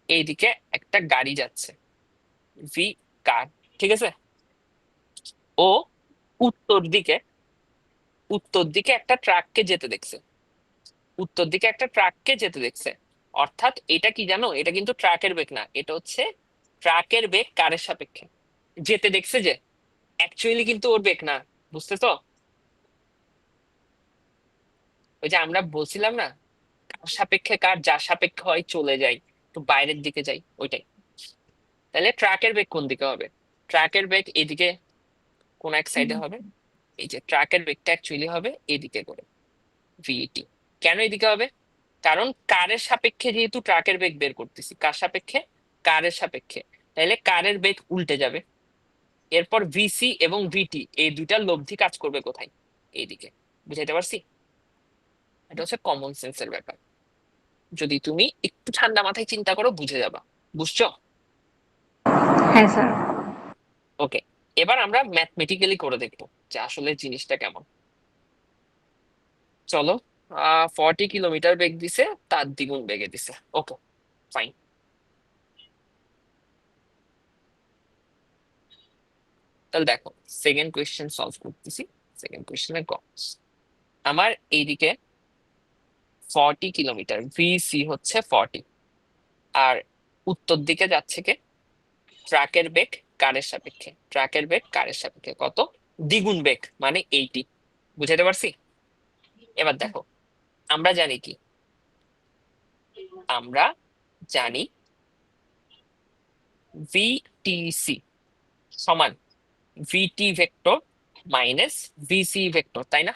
এইদিকে একটা গাড়ি যাচ্ছে, ভি কার। ঠিক আছে, ও উত্তর দিকে উত্তর দিকে একটা ট্রাককে যেতে দেখছে, উত্তর দিকে একটা ট্রাককে যেতে দেখছে। অর্থাৎ এটা কি জানো, এটা কিন্তু ট্রাকের বেগ না, এটা হচ্ছে ট্রাকের বেগ কারের সাপেক্ষে যেতে দেখছে, যে অ্যাকচুয়ালি কিন্তু ওর বেগ না। বুঝতে তো? ওই যে আমরা বলছিলাম না, কার সাপেক্ষে কার যার সাপেক্ষে হয় চলে যায়, তো বাইরের দিকে যাই, ওইটাই। তাহলে ট্রাকের বেগ কোন দিকে হবে? ট্রাকের বেগ এদিকে কোন এক সাইডে হবে। এই যে ট্রাকের বেগটা অ্যাকচুয়ালি হবে এদিকে করে, ভিটি। কেন এদিকে হবে? কারণ কারের সাপেক্ষে যেহেতু ট্রাকের বেগ বের করতেছি, কার সাপেক্ষে? কারের সাপেক্ষে। তাহলে কারের বেগ উল্টে যাবে। এরপর ভিসি এবং ভিটি এই দুইটার লব্ধি কাজ করবে কোথায়? এইদিকে। বুঝাইতে পারছি? এটা হচ্ছে কমন সেন্সের ব্যাপার। যদি তুমি একটু ঠান্ডা মাথায় চিন্তা করো বুঝে যাবা। বুঝছো? হ্যাঁ স্যার। ওকে, এবার আমরা ম্যাথমেটিক্যালি করে দেখবো যে আসলে জিনিসটা কেমন। চলো, 40 কিলোমিটার বেগ দিছে, তার দ্বিগুণ বেগে দিছে। ওকে, ফাইন। তাহলে দেখো, সেকেন্ড কোয়েশ্চেন সলভ করতেছি। সেকেন্ড কোয়েশ্চেনের গ, আমার এইদিকে 40 কিলোমিটার, ভিসি হচ্ছে 40, আর উত্তর দিকে যাচ্ছে কে? ট্রাকের বেগ কারের সাপেক্ষে। ট্রাকের বেগ কারের সাপেক্ষে কত? দ্বিগুণ বেগ, মানে 80। বুঝাতে পারছি? এবার দেখো, আমরা জানি কি? আমরা জানি ভিটিসি সমান ভিটি ভেক্টর মাইনাস ভিসি ভেক্টর, তাই না?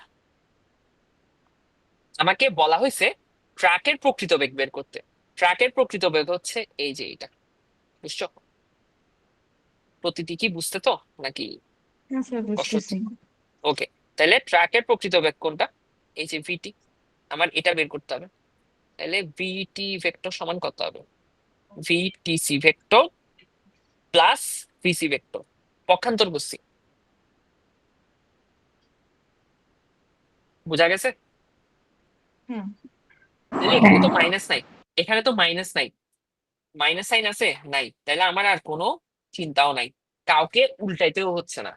আমাকে বলা হয়েছে ট্রাকের প্রকৃত বেগ বের করতে। ট্রাকের প্রকৃত বেগ হচ্ছে এই যে এটা। বুঝছো? প্রতিটি কি বুঝতে তো নাকি হ্যাঁ স্যার, কষ্ট হচ্ছে? বুঝতেছি। ওকে, তাহলে ট্রাকের প্রকৃত বেগ কোনটা? এই যে ভিটি। আমার এটা বের করতে হবে। তাহলে ভিটি ভেক্টর সমান কত হবে? VTC vector plus VC vector. পক্ষান্তর করছি। বোঝা গেছে? হ্যাঁ। তাহলে এখানে তো মাইনাস নাই। এখানে তো মাইনাস নাই। মাইনাস সাইন আছে নাই, তাহলে আমার আর কোনো চিন্তাও নাই। কাউকে উল্টাইতেও হচ্ছে না।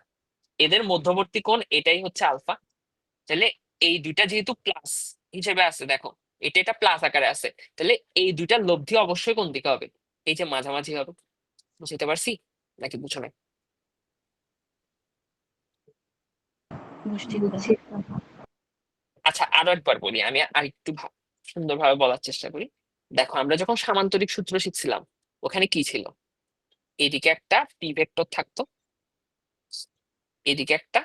এদের মধ্যবর্তী কোণ এটাই হচ্ছে আলফা। তাহলে এই দুইটা যেহেতু প্লাস হিসেবে আছে, দেখো এটা এটা প্লাস আকারে আছে, তাহলে এই দুইটার লব্ধি অবশ্যই কোন দিকে হবে? এই যে মাঝামাঝি হবে। বুঝতে পারছি নাকি বুঝো না? বুঝছি স্যার। বুঝছি। আচ্ছা, আরো একবার বলি, আমি আর একটু সুন্দরভাবে বলার চেষ্টা করি। দেখো, আমরা যখন সামান্তরিক সূত্র শিখছিলাম, ওখানে কি ছিল? এদিকে একটা পি ভেক্টর থাকতো, এদিকে একটা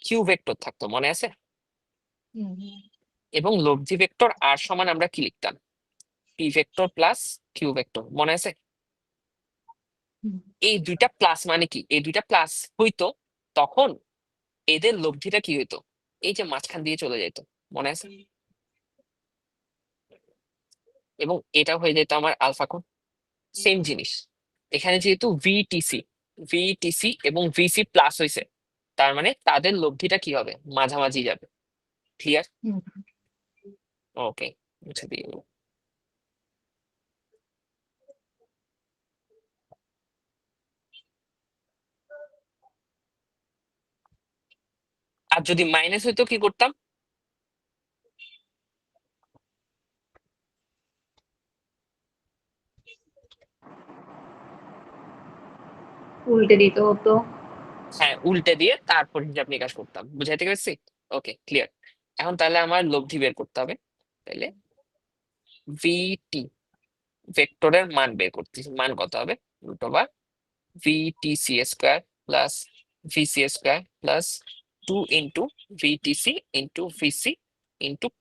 কিউ ভেক্টর থাকতো, মনে আছে? হুম। এবং লব্ধি ভেক্টর আর সমান আমরা কি লিখতাম? P vector plus Q vector, মনে আছে? হুম। এই দুইটা প্লাস মানে কি? এই দুইটা প্লাস হইতো, তখন এদের লব্ধিটা কি হইতো? এই যে মাঝখান দিয়ে চলে যেত, মনে আছে? এবং এটা হয়ে যেত আমার আলফা কোণ। সেম জিনিস এখানে, যেহেতু ভিটিসি ভিটিসি এবং ভিসি প্লাস হয়েছে, তার মানে তাদের লব্ধিটা কি হবে? মাঝামাঝি যাবে। ক্লিয়ার? হুম। ওকে, মুছে দিয়ে গেলো। আর যদি মাইনাস হইতো কি করতাম? উল্টে দিতে হতো। হ্যাঁ, উল্টে দিয়ে তারপর হিসাব নিকাশ করতাম। বুঝাইতে পেরেছি? ওকে, ক্লিয়ার। এখন তাহলে আমার লব্ধি বের করতে হবে। তাহলে ভিটি ভেক্টরের মান বের করতেছি। মান কত হবে? Root over VTC square plus VC square plus 2 VTC VC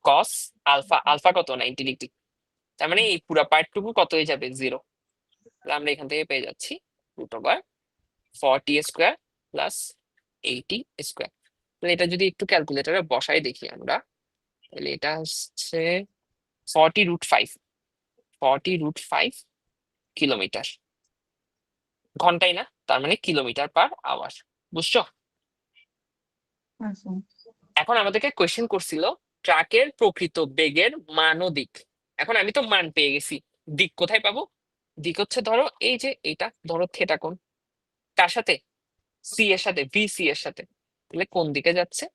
cos alpha. Alpha কত? 90 ডিগ্রি। তার মানে এই পুরো পার্টটুকু কত হয়ে যাবে? 0। আমরা এখান থেকে পেয়ে যাচ্ছি root over 40 square plus 80 square. তাহলে এটা যদি একটু ক্যালকুলেটরে বসাই দেখি আমরা, তাহলে এটা হচ্ছে 40√5। 40√5 কিলোমিটার। ঘন্টায় না, তার মানে কিলোমিটার পার আওয়ার। বুঝছো? আচ্ছা। এখন আমাদেরকে কোয়েশ্চেন করছিল ট্রাকের প্রকৃত বেগের মান ও দিক। এখন আমি তো মান পেয়ে গেছি, দিক কোথায় পাবো? দিক হচ্ছে ধরো এই যে এটা, ধরো থেটা কোণ কার সাথে? সি এর সাথে, ভিসি এর সাথে। তাহলে কোন দিকে যাচ্ছে?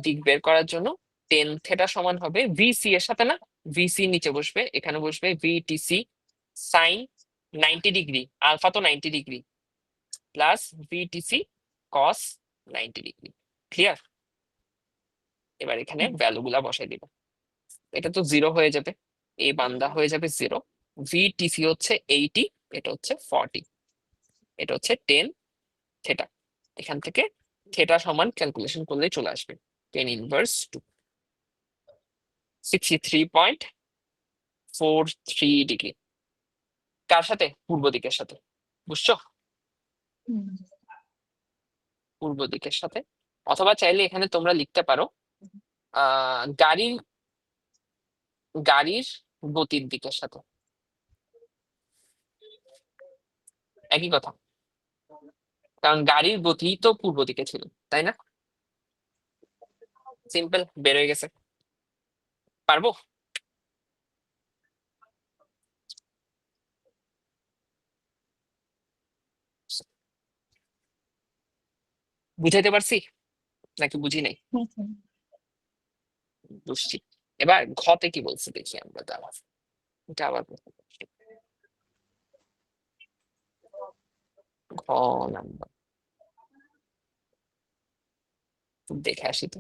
দিক বের করার জন্য টেন থেটা সমান হবে ভিসি এর সাথে না, ভিসি নিচে বসবে, এখানে বসবে ভিটিসি সাইন 90 ডিগ্রি, আলফা তো 90 ডিগ্রি, প্লাস ভিটিসি কস 90 ডিগ্রি। ক্লিয়ার? এবার এখানে হুম। ভ্যালু গুলা বসাই দিব। এটা তো 0 হয়ে যাবে, এই বান্দা হয়ে যাবে 0। ভিটিসি হচ্ছে 80, এটা হচ্ছে 40, এটা হচ্ছে 10 থেটা। এখান থেকে থেটা সমান ক্যালকুলেশন করলেই চলে আসবে 10 ইনভার্স 2, 63.43 ডিগ্রি। কার সাথে? পূর্ব দিকের সাথে। বুঝছো? হুম, পূর্ব দিকের সাথে। অথবা চাইলে এখানে তোমরা লিখতে পারো গাড়ির গাড়ির গতির দিকের সাথে। একই কথা, কারণ গাড়ির গতি তো পূর্ব দিকে ছিল, তাই না? সিম্পল, বের হয়ে গেছে। পারবো? বুঝাইতে পারছি নাকি বুঝি নাই? হ্যাঁ স্যার। বুঝছি। এবার ঘতে কি বলছে দেখি আমরা, দাঁড়া, এটা আবার ঘ নাম্বার দেখে আসি তো।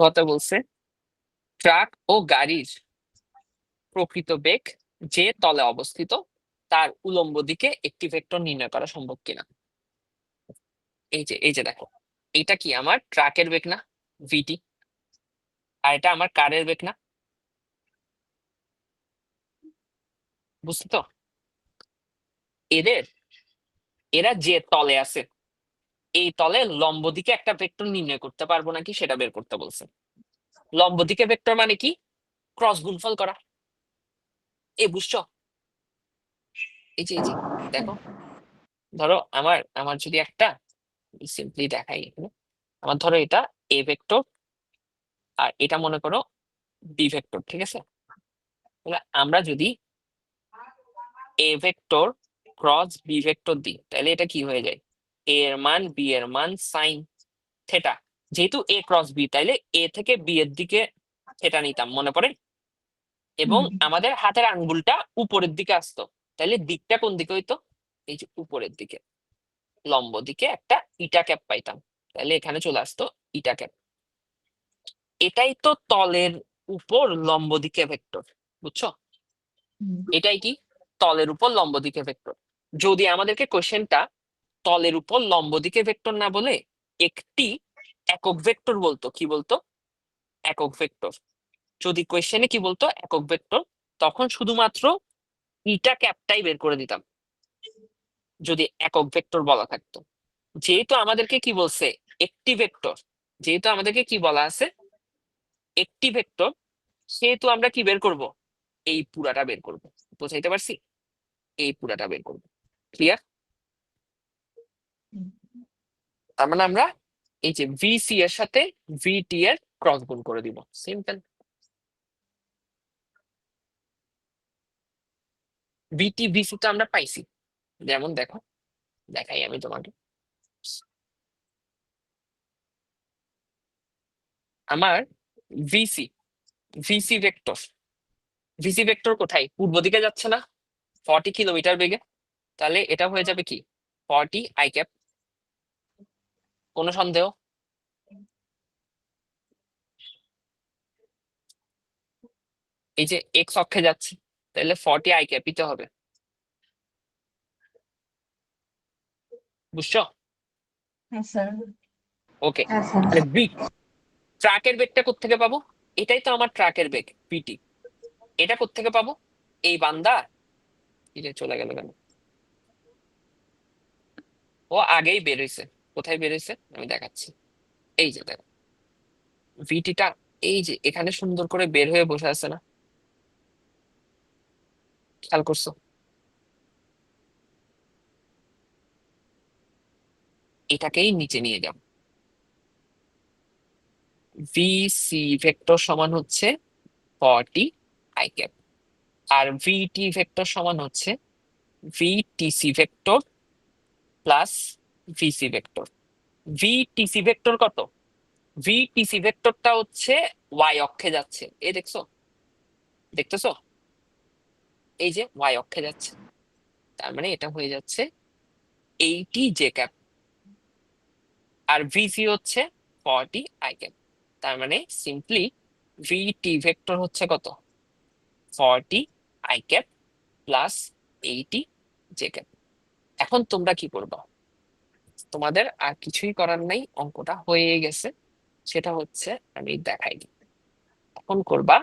ঘতে বলছে ট্রাক ও গাড়ির প্রকৃত বেগ যে তলে অবস্থিত তার উলম্ব দিকে একটি ভেক্টর নির্ণয় করা সম্ভব কিনা। এই যে দেখো, এটা কি আমার ট্রাকের বেগ না, ভিটি? আর এটা আমার কারের বেগ না? বুঝছো তো? এদের এরা যে তলে আছে, এই তলে লম্ব দিকে একটা ভেক্টর নির্ণয় করতে পারবো নাকি সেটা বের করতে বলছে। লম্ব দিকে ভেক্টর মানে কি? ক্রস গুণফল করা। বুঝছো? এই যে দেখো, ধরো আমার আমার যদি একটা সিম্পলি দেখাই এখানে, আমার ধরো এটা এ ভেক্টর আর এটা মনে করো বি ভেক্টর, ঠিক আছে? তাহলে আমরা যদি A vector cross B vector দিই তাহলে এটা কি হয়ে যায়? এ এর মান বি এর মান সাইন থেটা। যেহেতু এ ক্রস বি, তাইলে এ থেকে বি এর দিকে থেটা নিতাম, মনে পড়ে? এবং হুম, আমাদের হাতের আঙ্গুলটা উপরের দিকে আসতো, তাহলে দিকটা কোন দিকে হইতো? এই যে উপরের দিকে, লম্ব দিকে একটা ইটা ক্যাপ পাইতাম, তাহলে এখানে চলে আসতো ইটা ক্যাপ। এটাই তো তলের উপর লম্ব দিকে ভেক্টর, বুঝছো? হুম, এটাই কি তলের উপর লম্ব দিকে ভেক্টর। যদি আমাদেরকে কোশ্চেনটা তলের উপর লম্ব দিকে ভেক্টর না বলে একটি একক ভেক্টর বলতো, কি বলতো? একক ভেক্টর। যদি কোশ্চেনে কি বলতো একক ভেক্টর, তখন শুধুমাত্র ইটা ক্যাপটাই বের করে দিতাম যদি একক ভেক্টর বলা থাকতো। যেহেতু আমাদেরকে কি বলছে একটি ভেক্টর, যেহেতু আমাদেরকে কি বলা আছে একটি ভেক্টর, সেহেতু আমরা কি বের করব? এই পুরাটা বের করব। বুঝাইতে পারছি? এই পুরাটা বের করব। ক্লিয়ার? হুম, তার মানে আমরা এই যে ভিসি এর সাথে ভিটি এর ক্রস গুণ করে দিব, সিম্পল। ভিটি ভিসি তো আমরা পাইছি, যেমন দেখো, দেখাই আমি তোমাকে। আমার VC VC vector VC vector কোথায়? পূর্ব দিকে যাচ্ছে না 40 কিলোমিটার বেগে? তাহলে এটা হয়ে যাবে কি 40 আই ক্যাপ। কোনো সন্দেহ? এই যে এক্স অক্ষে যাচ্ছে, তাহলে 40 আই ক্যাপিতে হবে। বুঝছো? হ্যাঁ স্যার। ওকে। হ্যাঁ স্যার। তাহলে বি ট্রাকের বেগটা কোত্থেকে পাবো? এটাই তো আমার ট্রাকের বেগ পিটি। এটা কোত্থেকে পাবো? এই বান্দা এটা চলে গেল কেন? ও আগেই বের হয়েছে। কোথায় বের হয়েছে আমি দেখাচ্ছি। এই যে দেখো, ভিটিটা এই যে এখানে সুন্দর করে বের হয়ে বসে আছে না? খেয়াল করছো? এটাকেই নিচে নিয়ে যাও। ভিসি ভেক্টর সমান হচ্ছে 40 আই ক্যাপ, আর ভিটি ভেক্টর সমান হচ্ছে VTC vector plus VC vector. VTC vector কত? ভিটিসি ভেক্টরটা হচ্ছে ওয়াই অক্ষে যাচ্ছে, এই দেখছো? দেখতেছো? এই যে ওয়াই অক্ষে যাচ্ছে, তার মানে এটা হয়ে যাচ্ছে 80 জে ক্যাপ। আর ভিসি হচ্ছে 40 আই ক্যাপ। তার মানে সিম্পলি ভিটি ভেক্টর হচ্ছে কত? 40 I cap plus 80 J cap. এখন তোমরা কি করবা? তোমাদের আর কিছুই করার নাই, অঙ্কটা হয়ে গেছে। সেটা হচ্ছে আমি দেখাই দিই। এখন করবা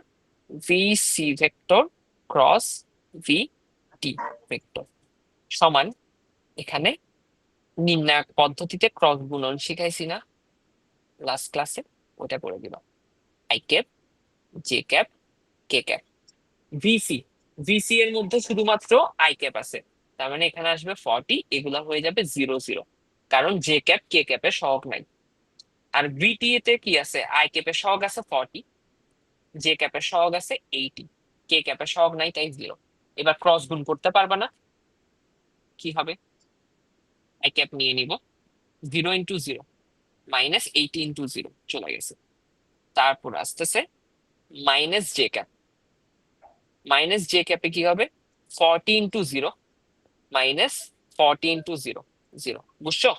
VC vector cross V T vector সমান, এখানে নির্ণায়ক পদ্ধতিতে ক্রস গুণন শিখাইছি না লাস্ট ক্লাসে, ওটা করে দিবা। I cap, J cap, K cap, VC. VC এর মধ্যে শুধুমাত্র আই ক্যাপ আছে, তার মানে এখানে আসবে 40, এগুলা হয়ে যাবে 0 0, কারণ জে ক্যাপ কে ক্যাপের সহগ নাই। আর ভিটি তে কি আছে, আই ক্যাপের সহগ আছে 40, জে ক্যাপের সহগ আছে 80, কে ক্যাপের সহগ নাই, তাই 0। এবার ক্রস গুণ করতে পারবা না, কি হবে, আই ক্যাপ নিয়ে নিব, 0 × 0 -80 × 0 চলে গেছে। তারপর আসতেছে minus J cap, minus J ক্যাপে কি হবে, 40 × 0 -40 × 0 0, বুঝছো?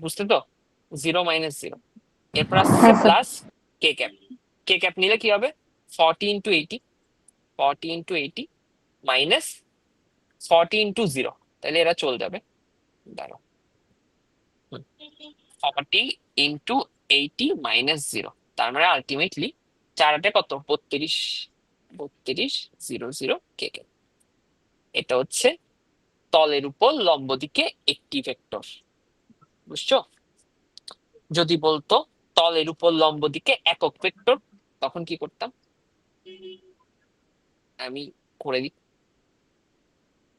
বুঝতে তো, 0 - 0। এরপর আসছে হ্যাঁ স্যার। প্লাস কে ক্যাপ, কে ক্যাপ নিলে কি হবে, 40 × 80, 40 × 80 -40 × 0, তাহলে এরা চলে যাবে, দাঁড়াও, 40 × 80 -0, তার মানে আলটিমেটলি 4 কত, 32, 32 0 0 কে ক্যাপ। এটা হচ্ছে তলের উপর লম্ব দিকে একটি ভেক্টর, বুঝছো? যদি বলতো তলের উপর লম্ব দিকে একক ভেক্টর, তখন কি করতাম, আমি করে দিই,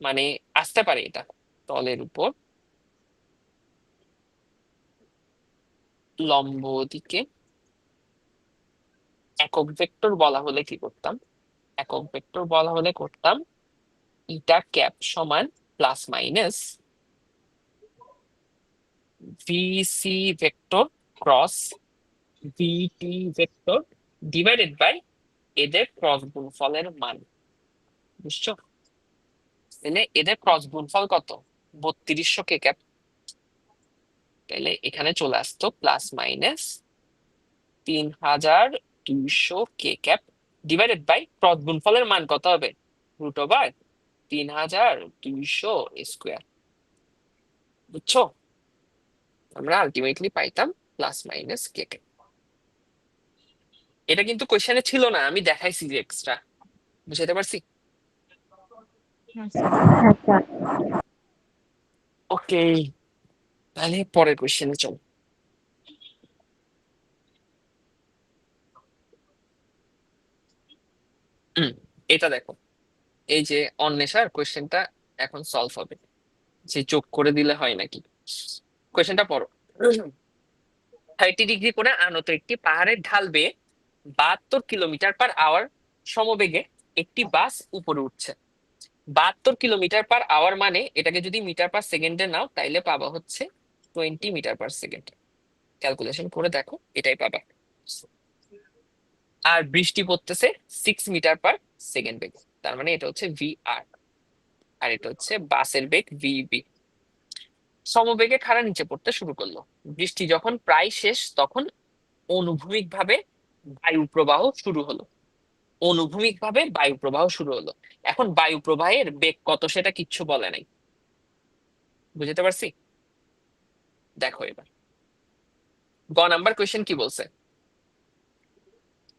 মানে আসতে পারে এটা, তলের উপর লম্ব দিকে একক ভেক্টর বলা হলে কি করতাম, একক ভেক্টর বলা হলে করতাম ইটা ক্যাপ সমান plus minus VC vector cross VT vector divided by এদের ক্রস গুণফলের মান, বুঝছো? তাহলে এদের ক্রস গুণফল কত, 3200 কে ক্যাপ, তাহলে এখানে চলে আসতো plus minus 3200 K cap divided by cross গুণফলের মান কত হবে, √3200², বুঝছো? আমরা আলটিমেটলি পাইতাম প্লাস মাইনাস কে ক্যাপ। এটা কিন্তু কোয়েশ্চেনে ছিল না, আমি দেখাইছি যে এক্সট্রা, বুঝাতে পারছি? হ্যাঁ স্যার। আচ্ছা। ওকে, তাহলে পরের কোয়েশ্চেনে চল। এটা দেখো, এই যে অন্বেষার কোয়েশ্চেনটা এখন সলভ হবে, যে যোগ করে দিলে হয় নাকি। কোয়েশ্চেনটা পড়ো। 30 ডিগ্রি কোণে আনত একটি পাহাড়ের ঢাল বেয়ে 72 কিলোমিটার/আওয়ার সমবেগে একটি বাস উপরে উঠছে। 72 কিলোমিটার/আওয়ার মানে এটাকে যদি মিটার/সেকেন্ডে নাও তাইলে পাবা হচ্ছে 20 মিটার/সেকেন্ড। ক্যালকুলেশন করে দেখো, এটাই পাবা। আর বৃষ্টি পড়তেছে 6 মিটার/সেকেন্ড বেগে, তার মানে এটা হচ্ছে ভি আর, আর এটা হচ্ছে বাসের বেগ ভিবি। সমবেগে খাড়া নিচে পড়তে শুরু করলো, বৃষ্টি যখন প্রায় শেষ তখন অনুভূমিক ভাবে বায়ু প্রবাহ শুরু হলো, অনুভূমিক ভাবে বায়ু প্রবাহ শুরু হলো। এখন বায়ু প্রবাহের বেগ কত সেটা কিচ্ছু বলে নাই, বুঝতে পারছি? দেখো এবার গ নাম্বার কোয়েশ্চেন কি বলছে,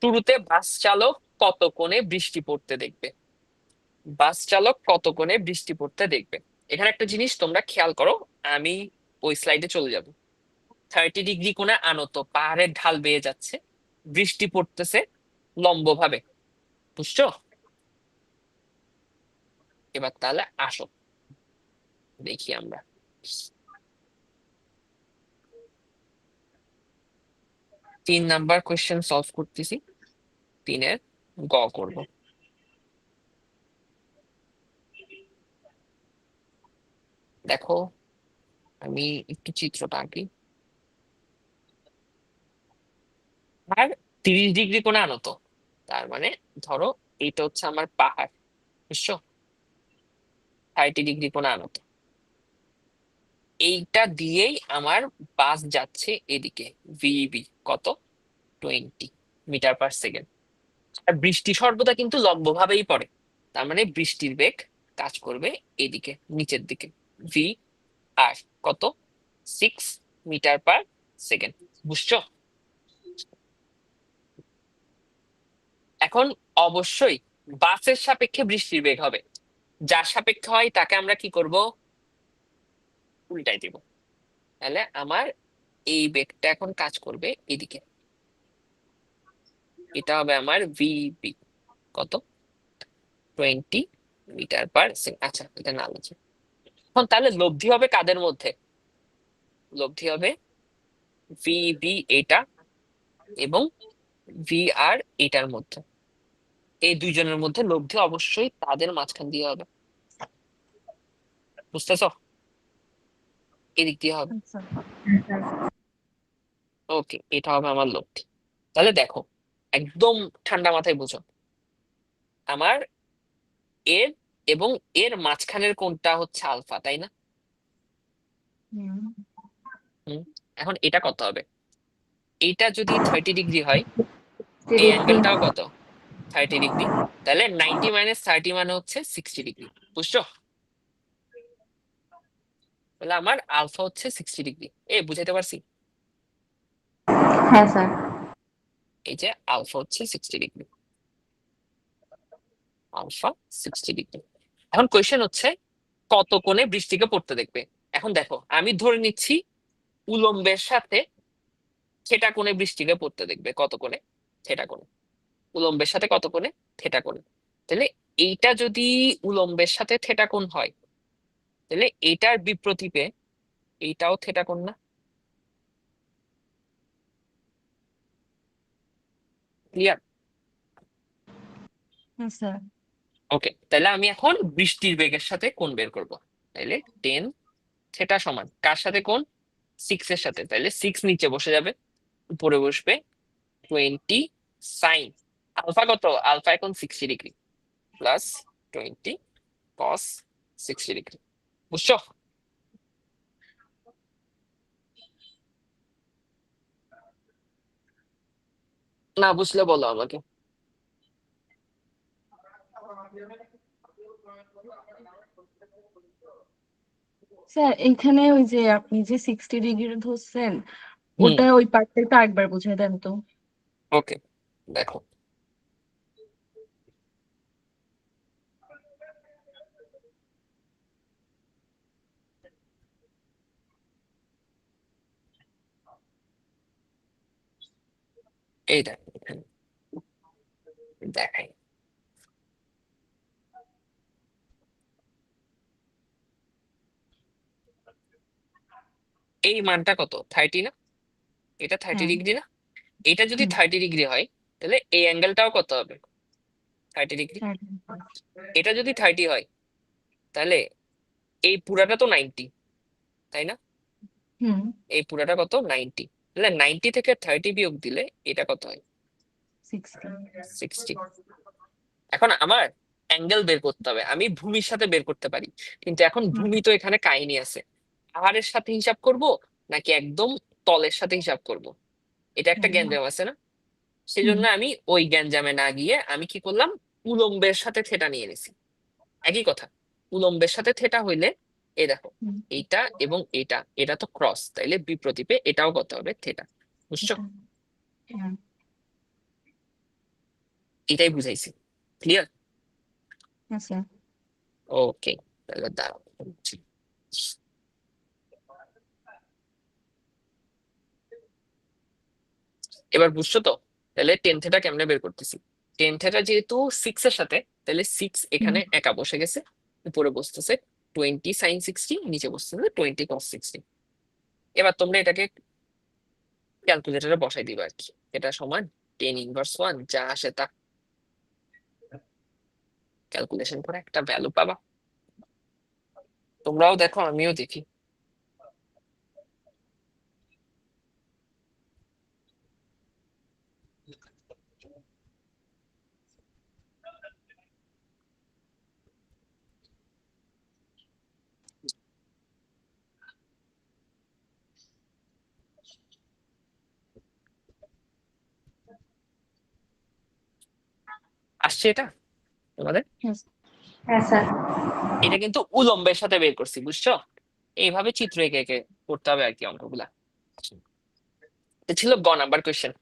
শুরুতে বাস চালক কত কোণে বৃষ্টি পড়তে দেখবে, বাস চালক কত কোণে বৃষ্টি পড়তে দেখবে। এখানে একটা জিনিস তোমরা খেয়াল করো, আমি ওই স্লাইডে চলে যাব। 30 ডিগ্রি কোণে আনত পাহাড়ের ঢাল বেয়ে যাচ্ছে, বৃষ্টি পড়তেছে লম্বভাবে, বুঝছো? এবার তাহলে আসো দেখি আমরা। 3 নাম্বার কোয়েশ্চেন সলভ করতেছি, 3-এর গ করব। দেখো আমি একটু চিত্রটা আঁকি। আর 30 ডিগ্রি কোণে আনত, তার মানে ধরো এইটা হচ্ছে আমার পাহাড়, বুঝছো? 30 ডিগ্রি কোণে আনত, এইটা দিয়েই আমার বাস যাচ্ছে এদিকে, ভিবি কত, 20 মিটার/সেকেন্ড। আর বৃষ্টি সর্বদা কিন্তু লম্ব ভাবেই পড়ে, তার মানে বৃষ্টির বেগ কাজ করবে এদিকে নিচের দিকে, ভি আর কত, 6 মিটার/সেকেন্ড, বুঝছো? এখন অবশ্যই বাসের সাপেক্ষে বৃষ্টির বেগ হবে, যার সাপেক্ষে হয় তাকে আমরা কি করব, উল্টাই দিব। তাহলে আমার এই বেগটা এখন কাজ করবে এদিকে, এটা হবে আমার ভিবি, কত, 20 মিটার পার সেকেন্ড। আচ্ছা এটা না লিখি এখন, তাহলে লব্ধি হবে কাদের মধ্যে, লব্ধি হবে ভিবি এটা এবং ভি আর এটার মধ্যে, এই দুইজনের মধ্যে লব্ধি অবশ্যই তাদের মাঝখান দিয়ে হবে, বুঝতেছো, এদিক দিয়ে হবে। আচ্ছা হ্যাঁ স্যার। ওকে, এটা হবে আমার লব্ধি। তাহলে দেখো, একদম ঠান্ডা মাথায় বুঝো, আমার এর এবং এর মাঝখানের কোণটা হচ্ছে আলফা, তাই না? হুম হুম। এখন এটা কত হবে, এইটা যদি 30 ডিগ্রি হয়, এই 60 ডিগ্রি। অ্যাঙ্গেলটাও কত, 30 ডিগ্রি। তাহলে 90 - 30 মানে হচ্ছে 60 ডিগ্রি, বুঝছো? তাহলে আমার আলফা হচ্ছে 60 ডিগ্রি, বুঝাইতে পারছি? হ্যাঁ স্যার। এই যে আলফা হচ্ছে 60 ডিগ্রি, আলফা 60 ডিগ্রি। এখন কোয়েশ্চেন হচ্ছে কত কোণে বৃষ্টিকে পড়তে দেখবে। এখন দেখো, আমি ধরে নিচ্ছি উলম্বের সাথে থেটা কোণে বৃষ্টিকে পড়তে দেখবে, কত কোণে, থেটা কোণে, উলম্বের সাথে কত কোণে, থেটা কোণে। তাহলে এইটা যদি উলম্বের সাথে থেটা কোণ হয়, তাহলে এইটার বিপ্রতীপে এইটাও থেটা কোণ না? ক্লিয়ার? আচ্ছা ওকে, তাহলে আমি এখন বৃষ্টির বেগের সাথে কোণ বের করব। তাহলে 10 থেটা সমান কার সাথে কোণ, 6 এর সাথে। তাহলে 6 নিচে বসে যাবে, উপরে বসবে 20 সাইন আলফা, কত আলফা এখন 60 ডিগ্রি, প্লাস 20 কস 60 ডিগ্রি, বুঝছো? না বুঝলে বলো আমাকে। স্যার, এখানে ওই যে আপনি যে 60 ডিগ্রি ধরছেন, হুম। ওটা ওই পার্টটা একটু আরেকবার বুঝিয়ে দেন তো। ওকে, দেখো, এই দেখো এখানে দেখাই, এই মানটা কত, 30 না, এটা থার্টি হ্যাঁ। ডিগ্রি না, এটা যদি হুম 30 ডিগ্রি হয়, তাহলে এই অ্যাঙ্গেলটাও কত হবে, 30 ডিগ্রি। 30 এটা যদি 30 হয়, তাহলে এই পুরাটা তো 90, তাই না? হুম এই পুরাটা কত, 90। তাহলে 90 থেকে 30 বিয়োগ দিলে এটা কত হয়, 60 60। এখন আমার অ্যাঙ্গেল বের করতে হবে, আমি ভূমির সাথে বের করতে পারি, কিন্তু এখন হুম ভূমি তো এখানে কাহিনী আছে, পাহাড়ের সাথে হিসাব করব নাকি একদম তলের সাথে হিসাব করব, এটা একটা হ্যাঁ গ্যাঞ্জাম আছে না? হুম সেজন্য আমি ওই গ্যাঞ্জামে না গিয়ে আমি কি করলাম, উলম্বের সাথে থেটা নিয়ে নিছি। একই কথা, উলম্বের সাথে থেটা হইলে, এই দেখো, হুম এইটা এবং এটা, এটা তো ক্রস, তাইলে বিপ্রতীপে এটাও কত হবে, থেটা, বুঝছো? এটা হ্যাঁ এটাই বুঝাইছি, ক্লিয়ার? আচ্ছা ওকে, তাহলে দাঁড়াও বলছি। এবার বুঝছো তো? তাহলে 10 থেটা কেমনে বের করতেছি, 10 থেটা যেহেতু 6 এর সাথে, তাহলে 6 হুম এখানে একা বসে গেছে, উপরে বসতেছে 20 sin 60, নিচে বসতেছে 20 cos 60। এবার তোমরা এটাকে ক্যালকুলেটরে বসাই দিবা আর কি, এটা সমান 10 ইনভার্স 1, যা আসে তা ক্যালকুলেশন করে একটা ভ্যালু পাবা। তোমরাও দেখো, আমিও দেখি। আসছে এটা তোমাদের, হ্যাঁ হ্যাঁ স্যার। এটা কিন্তু উলম্বের সাথে বের করছি, বুঝছো? এইভাবে চিত্র এঁকে এঁকে করতে হবে আর কি অঙ্কগুলা। এটা ছিল গ নাম্বার কোয়েশ্চেন।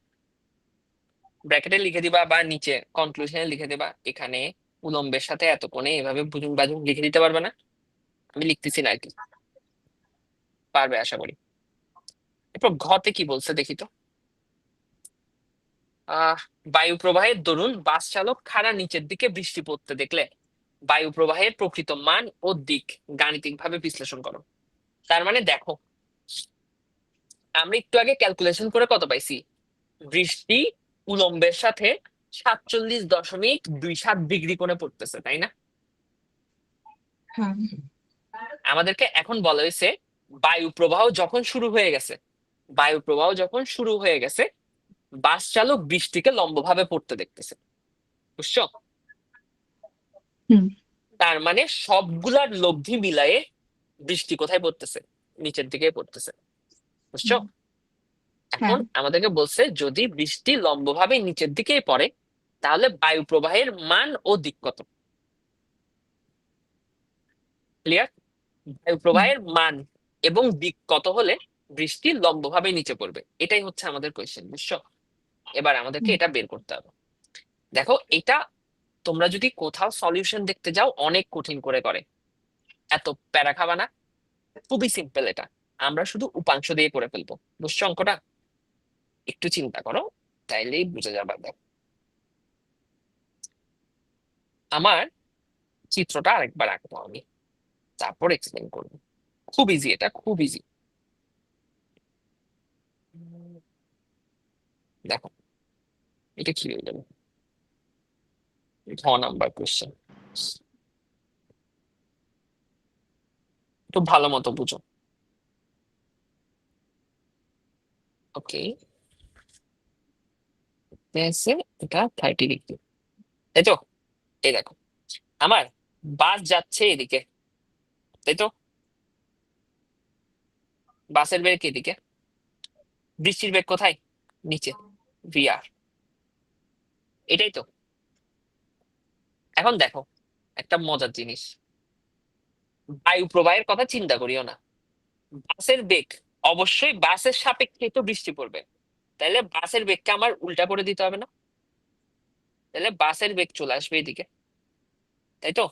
ব্র্যাকেটে লিখে দিবা বা নিচে কনক্লুশনে লিখে দিবা, এখানে উলম্বের সাথে এত কোণে এভাবে বুজুং বাজুং লিখে দিতে পারবে না? আমি লিখতেছি না আর কি, পারবে আশা করি। এরপর ঘতে কি বলছে দেখি তো। আহ বায়ু প্রবাহের দরুন বাস চালক খাড়া নিচের দিকে বৃষ্টি পড়তে দেখলে বায়ু প্রবাহের প্রকৃত মান ও দিক গাণিতিকভাবে বিশ্লেষণ করো। তার মানে দেখো, আমরা একটু আগে ক্যালকুলেশন করে কত পাইছি, বৃষ্টি উলম্বের সাথে 47.27 ডিগ্রি কোণে পড়তেছে, তাই না? হ্যাঁ। আমাদেরকে এখন বলা হয়েছে বায়ু প্রবাহ যখন শুরু হয়ে গেছে, বায়ু প্রবাহ যখন শুরু হয়ে গেছে বাস চালক বৃষ্টিকে লম্বভাবে পড়তে দেখতেছে, বুঝছো? হুম। তার মানে সবগুলার লব্ধি মিলায়ে বৃষ্টি কোথায় পড়তেছে, নিচের দিকে পড়তেছে, বুঝছো? হ্যাঁ। এখন আমাদেরকে বলছে যদি বৃষ্টি লম্বভাবে নিচের দিকেই পড়ে তাহলে বায়ু প্রবাহের মান ও দিক কত। ক্লিয়ার? বায়ু হুম। প্রবাহের মান এবং দিক কত হলে বৃষ্টি লম্বভাবে নিচে পড়বে, এটাই হচ্ছে আমাদের কোয়েশ্চেন, বুঝছো? এবার আমাদেরকে হুম। এটা বের করতে হবে। দেখো এটা তোমরা যদি কোথাও সলিউশন দেখতে যাও অনেক কঠিন করে করে, এত প্যারা খাবা না, খুবই সিম্পল এটা, আমরা শুধু উপাংশ দিয়ে করে ফেলবো, বুঝছো অঙ্কটা? একটু চিন্তা করো তাইলেই বুঝে যাবে। দেখো আমার চিত্রটা আরেকবার আঁকবো আমি, তারপর এক্সপ্লেন করবো। খুব ইজি, এটা খুব ইজি। দেখো এটা কি হয়ে যাবে, ঘ নাম্বার কোয়েশ্চেন, একটু ভালো মতো বুঝো। ওকে, এটা 30 ডিগ্রি, তাই তো? এই দেখো আমার বাস যাচ্ছে এদিকে, তাই তো? বাসের বেগ এদিকে, বৃষ্টির বেগ কোথায়, নিচে, ভিআর, এটাই তো। এখন দেখো একটা মজার জিনিস, বায়ু প্রবাহের কথা চিন্তা করিও না, বাসের বেগ অবশ্যই বাসের সাপেক্ষে তো বৃষ্টি পড়বে, তাহলে বাসের বেগকে আমার উল্টা করে দিতে হবে না? তাহলে বাসের বেগ চলে আসবে এদিকে, তাই তো?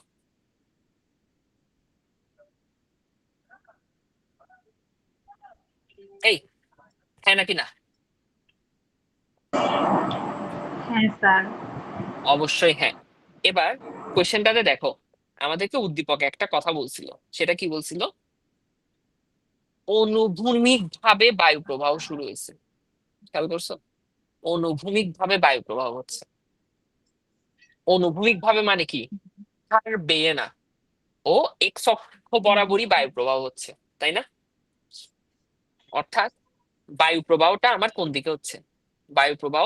এই, হ্যাঁ নাকি না? হ্যাঁ স্যার। অবশ্যই হ্যাঁ। এবার কোয়েশ্চেনটাতে দেখো আমাদেরকে উদ্দীপক একটা কথা বলছিল, সেটা কি বলছিল, অনুভূমিক ভাবে বায়ু প্রবাহ শুরু হয়েছে, খেয়াল করছো? অনুভূমিক ভাবে বায়ু প্রবাহ হচ্ছে, অনুভূমিক ভাবে মানে কি, আর বেয়ে না, ও এক্স অক্ষ বরাবরই বায়ু প্রবাহ হচ্ছে, তাই না? অর্থাৎ বায়ু প্রবাহটা আমার কোন দিকে হচ্ছে, বায়ু প্রবাহ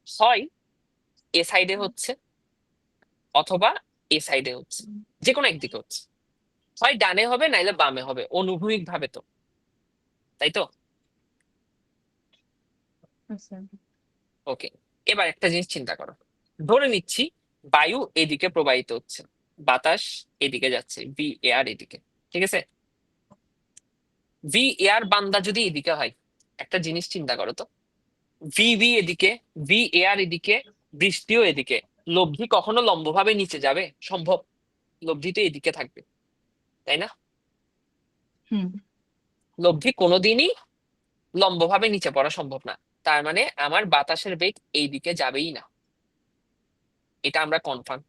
হয় এ সাইডে হচ্ছে অথবা এ সাইডে হচ্ছে, যে কোনো একদিকে হচ্ছে, হয় ডানে হবে নাইলে বামে হবে, অনুভূমিক ভাবে তো, তাই তো? আচ্ছা। ওকে, এবার একটা জিনিস চিন্তা করো, ধরে নিচ্ছি বায়ু এদিকে প্রবাহিত হচ্ছে, বাতাস এদিকে যাচ্ছে, ভি এয়ার এদিকে, ঠিক আছে? ভি এয়ার বান্দা যদি এদিকে হয়, একটা জিনিস চিন্তা করো তো, ভি এদিকে, ভি এয়ার এদিকে, বৃষ্টিও এদিকে, লব্ধি কখনো লম্বভাবে নিচে যাবে সম্ভব? লব্ধি তো এদিকে থাকবে, তাই না? হুম। লব্ধি কোনোদিনই লম্বভাবে নিচে পড়া সম্ভব না, তার মানে আমার বাতাসের বেগ এই দিকে যাবেই না, এটা আমরা কনফার্ম।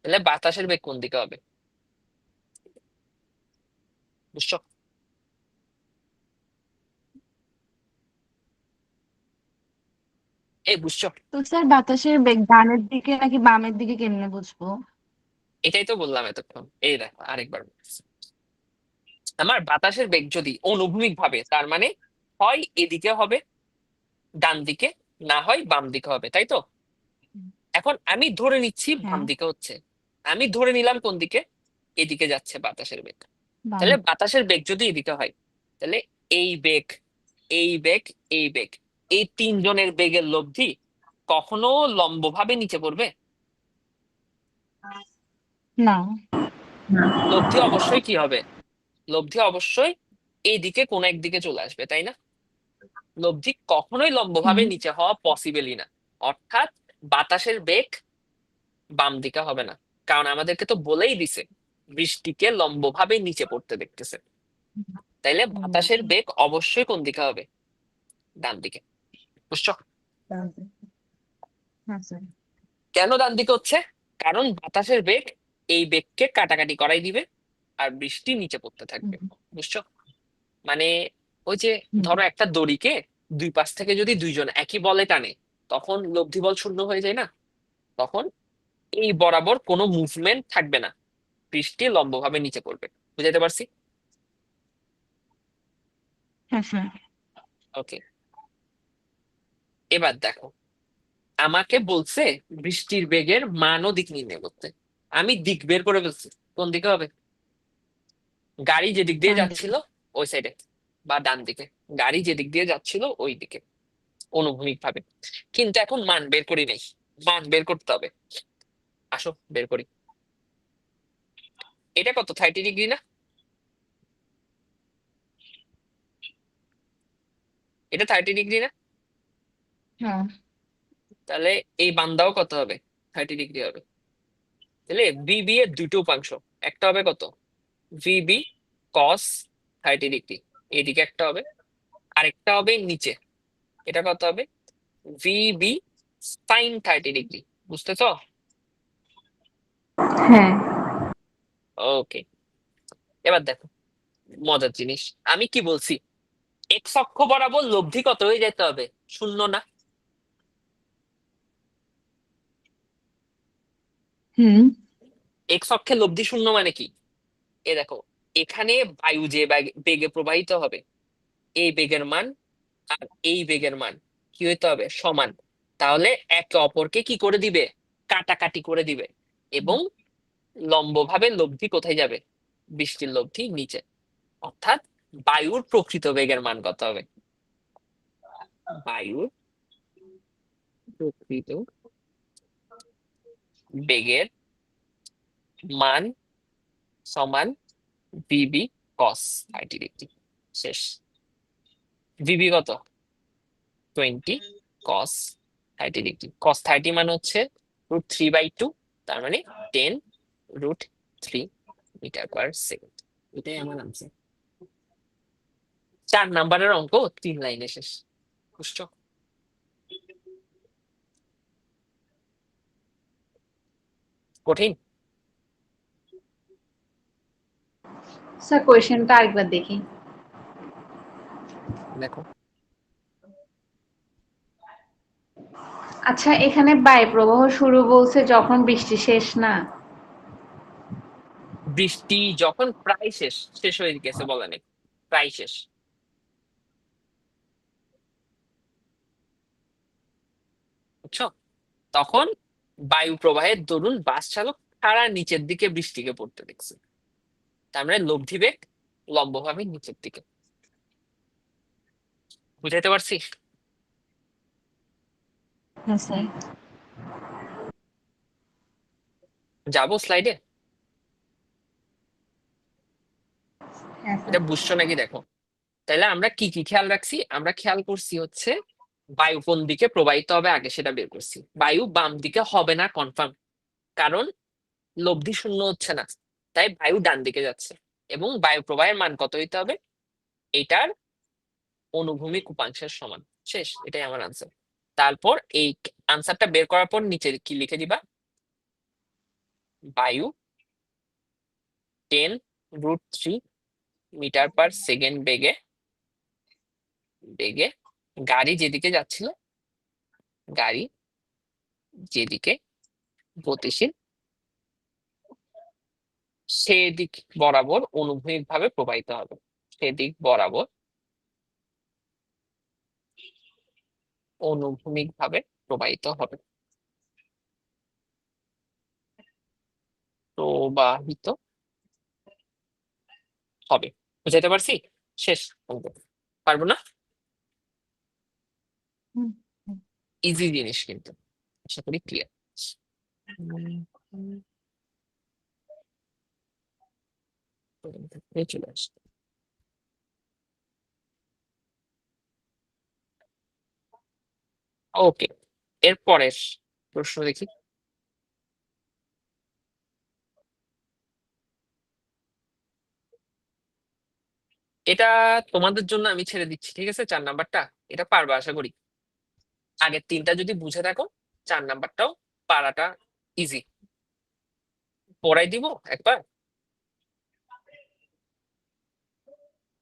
তাহলে বাতাসের বেগ কোন দিকে হবে, বুঝছো? এই বুঝছো? তো স্যার বাতাসের বেগ ডানের দিকে নাকি বামের দিকে কেমনে বুঝবো? এটাই তো বললাম এতক্ষণ, এই দেখো আরেকবার বলতেছি। আমার বাতাসের বেগ যদি অনুভূমিক ভাবে, তার মানে হয় এদিকে হবে ডান দিকে, না হয় বাম দিকে হবে, তাই তো? এখন আমি ধরে নিচ্ছি বাম হ্যাঁ। দিকে হচ্ছে, আমি ধরে নিলাম কোন দিকে, এদিকে যাচ্ছে বাতাসের বেগ, বাম। তাহলে বাতাসের বেগ যদি এদিকে হয় তাহলে এই বেগ, এই বেগ, এই বেগ, এই তিনজনের বেগের লব্ধি কখনো লম্বভাবে নিচে পড়বে? না। লব্ধি অবশ্যই কি হবে, লব্ধি অবশ্যই এইদিকে একদিকে চলে আসবে, তাই না? লব্ধি কখনোই লম্বভাবে হুম। নিচে হওয়া পসিবলই না, অর্থাৎ বাতাসের বেগ বাম দিকে হবে না, কারণ আমাদেরকে তো বলেই দিছে বৃষ্টিকে লম্বভাবে নিচে পড়তে দেখতেছে। তাইলে বাতাসের বেগ অবশ্যই কোন দিকে হবে? ডান দিকে। বুঝছো? হ্যাঁ স্যার। কেন ডান দিকে হচ্ছে? কারণ বাতাসের বেগ এই বেগকে কাটাকাটি করাই দিবে আর বৃষ্টি নিচে পড়তে থাকবে। বুঝছো? মানে ওই যে ধরো একটা দড়িকে দুই পাশ থেকে যদি দুইজন একই বলে টানে, তখন লব্ধি বল শূন্য হয়ে যায় না? তখন এই বরাবর কোনো মুভমেন্ট থাকবে না, বৃষ্টি লম্বভাবে নিচে পড়বে। বুঝাতে পারছি? হ্যাঁ স্যার। ওকে, এবার দেখো, আমাকে বলছে বৃষ্টির বেগের মান ও দিক নির্ণয় করতে। আমি দিক বের করে ফেলছি, কোন দিকে হবে? গাড়ি যেদিক দিয়ে ডান দিকে। যাচ্ছিল ওই সাইডে, বা ডান দিকে। গাড়ি যেদিক দিয়ে যাচ্ছিল ওই দিকে অনুভূমিক ভাবে। কিন্তু এখন মান বের করি নাই, মান বের করতে হবে। আসো বের করি। এটা কত, 30 ডিগ্রি না? এটা 30 ডিগ্রি না? হ্যাঁ। তাহলে এই বান্দাও কত হবে? 30 ডিগ্রি হবে। তাহলে বিবি এর দুটো উপাংশ, একটা হবে কত, ভিবি কস 30 ডিগ্রি, এদিকে একটা হবে, আরেকটা হবে নিচে, এটা কত হবে, ভিবি সাইন 30 ডিগ্রি। বুঝতেছো? হ্যাঁ ওকে, এবার দেখো মজার জিনিস, আমি কি বলছি, এক্স অক্ষ বরাবর লব্ধি কত হয়ে যেতে হবে, শূন্য না? হুম। এক্স অক্ষে লব্ধি শূন্য মানে কি? এ দেখো, এখানে বায়ু যে বেগে প্রবাহিত হবে, এই বেগের মান আর এই বেগের মান কি হইতে হবে, সমান। তাহলে একে অপরকে কি করে দিবে, কাটাকাটি করে দিবে, এবং লম্বভাবে লব্ধি কোথায় যাবে, বৃষ্টির লব্ধি নিচে। অর্থাৎ বায়ুর প্রকৃত বেগের মান কত হবে, বায়ুর প্রকৃত বেগের মান সমান ভিবি কস 30 ডিগ্রি। শেষ। ভিবি কত, 20 কস 30 ডিগ্রি। কস 30 মানে হচ্ছে √3/2, তার মানে 10√3 মিটার পার সেকেন্ড। এটাই আমার আনসার। 4 নাম্বারের অঙ্ক 3 লাইনে শেষ। বুঝছো? কঠিন? স্যার, কোয়েশ্চেনটা আরেকবার দেখি। দেখো, আচ্ছা, এখানে বায়ু প্রবাহ শুরু বলছে যখন বৃষ্টি শেষ না? বৃষ্টি যখন প্রায় শেষ, শেষ হয়ে গেছে বলা নেই, প্রায় শেষ। বুঝছো? তখন বায়ু প্রবাহের দরুন বাস চালক সারা নিচের দিকে বৃষ্টিকে পড়তে দেখছে, তার মানে লব্ধি বেগ লম্বভাবে নিচের দিকে। বুঝাইতে পারছি? হ্যাঁ স্যার। যাবো স্লাইডে? হ্যাঁ স্যার। এটা বুঝছো নাকি দেখো। তাহলে আমরা কি কি খেয়াল রাখছি, আমরা খেয়াল করছি হচ্ছে বায়ু কোন দিকে প্রবাহিত হবে আগে সেটা বের করছি। বায়ু বাম দিকে হবে না কনফার্ম, কারণ লব্ধি শূন্য হচ্ছে না, তাই বায়ু ডান দিকে যাচ্ছে। এবং বায়ু প্রবাহের মান কত হইতে হবে, এটার অনুভূমিক উপাংশের সমান। শেষ, এটাই আমার আনসার। তারপর এই আনসারটা বের করার পর নিচে কি লিখে দিবা, বায়ু 10√3 মিটার পার সেকেন্ড বেগে বেগে গাড়ি যেদিকে যাচ্ছিল, গাড়ি যেদিকে গতিশীল সেদিক বরাবর অনুভূমিক ভাবে প্রবাহিত হবে, সেদিক বরাবর অনুভূমিক ভাবে প্রবাহিত হবে, প্রবাহিত হবে। বুঝাইতে পারছি? শেষ অঙ্ক। পারবো না? হুম, হুম। ইজি জিনিস কিন্তু, আশা করি ক্লিয়ার। চলে আসবে। ওকে, এর পরের প্রশ্ন দেখি। এটা তোমাদের জন্য আমি ছেড়ে দিচ্ছি, ঠিক আছে? 4 নাম্বারটা এটা পারবা আশা করি। আগের 3টা যদি বুঝে থাকো 4 নাম্বারটাও পারাটা ইজি। পড়াই দিব একবার।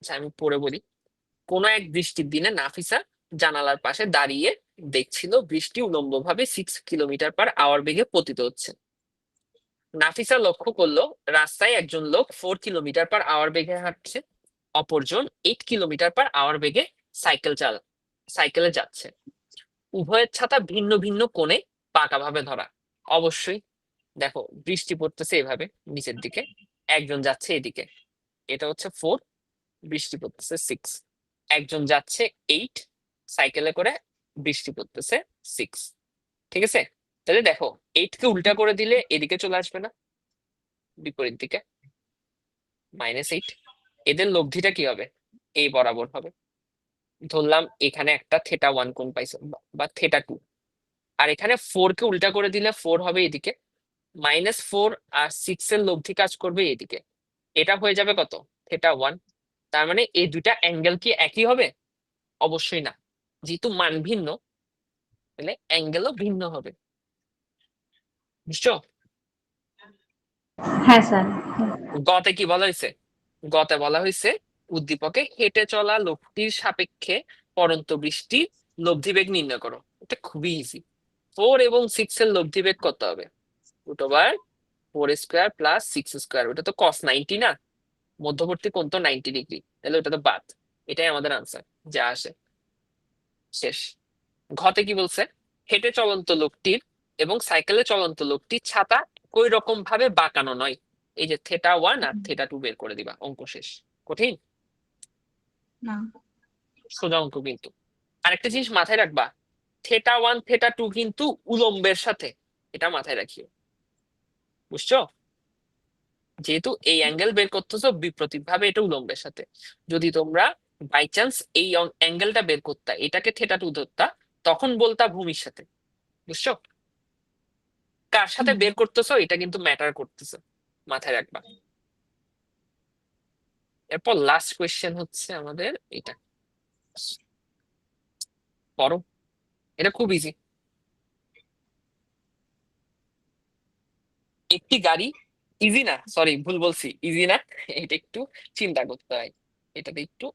আচ্ছা, আমি পড়ে বলি। কোন এক বৃষ্টির দিনে নাফিসা জানালার পাশে দাঁড়িয়ে দেখছিল বৃষ্টি উলম্বভাবে 6 কিলোমিটার/আওয়ার বেগে পতিত হচ্ছে। নাফিসা লক্ষ্য করলো রাস্তায় একজন লোক 4 কিলোমিটার/আওয়ার বেগে হাঁটছে, অপরজন 8 কিলোমিটার/আওয়ার বেগে সাইকেলে যাচ্ছে। উভয়ের ছাতা ভিন্ন ভিন্ন কোণে পাকাভাবে ধরা। অবশ্যই দেখো, বৃষ্টি পড়তেছে এভাবে নিচের দিকে, একজন যাচ্ছে এদিকে, এটা হচ্ছে 4, বৃষ্টি পড়তেছে 6। একজন যাচ্ছে 8 সাইকেলে করে, বৃষ্টি পড়তেছে 6। ঠিক আছে? তাহলে দেখো, 8 কে উল্টা করে দিলে এদিকে চলে আসবে না, বিপরীত দিকে, -8। এদের লব্ধিটা কি হবে? এই বরাবর হবে। ধরলাম এখানে একটা θ1 কোণ পাইছে বা θ2। আর এখানে 4 কে উল্টা করে দিলে 4 হবে এদিকে, -4 আর 6 এর লব্ধি কাজ করবে এদিকে, এটা হয়ে যাবে কত? θ1। তার মানে এই দুইটা অ্যাঙ্গেল কি একই হবে? অবশ্যই না, যেহেতু মান ভিন্ন তাহলে অ্যাঙ্গেলও ভিন্ন হবে। বুঝছো? হ্যাঁ স্যার। গতে কি বলা হয়েছে? গতে বলা হয়েছে উদ্দীপকে হেঁটে চলা লোকটির সাপেক্ষে পড়ন্ত বৃষ্টির লব্ধিবেগ নির্ণয় করো। এটা খুবই ইজি। 4 এবং 6 এর লব্ধিবেগ কত হবে? √4² + 6²। ওটা তো cos 90 না, মধ্যবর্তী কোণ তো 90 ডিগ্রি, তাহলে ওটা তো বাদ। এটাই আমাদের আনসার, যা আসে। শেষ। ঘতে কি বলছে? হেঁটে চলন্ত লোকটির এবং সাইকেলে চলন্ত লোকটির ছাতা একই রকম ভাবে বাঁকানো নয়। এই যে θ1 আর θ2 বের করে দিবা, অঙ্ক শেষ। কঠিন? না। সোজা অঙ্ক কিন্তু। আরেকটা জিনিস মাথায় রাখবা, θ1 θ2 কিন্তু উলম্বের সাথে, এটা মাথায় রাখিও। বুঝছো? যেহেতু এই অ্যাঙ্গেল বের করতেছো বিপরীত ভাবে, এটা উলম্বের সাথে। যদি তোমরা বাই চান্স এই অ্যাঙ্গেলটা বের করতা, এটাকে θ2 ধরতা, তখন বলতা ভূমির সাথে। বুঝছো? কার সাথে বের করতেছো এটা কিন্তু ম্যাটার করতেছে, মাথায় রাখবা। এরপর লাস্ট কোয়েশ্চেন হচ্ছে আমাদের এটা, পড়ো। এটা খুব ইজি। একটি গাড়ি, ইজি না, সরি ভুল বলছি, ইজি না, এটা একটু চিন্তা করতে হয়, এটাতে একটু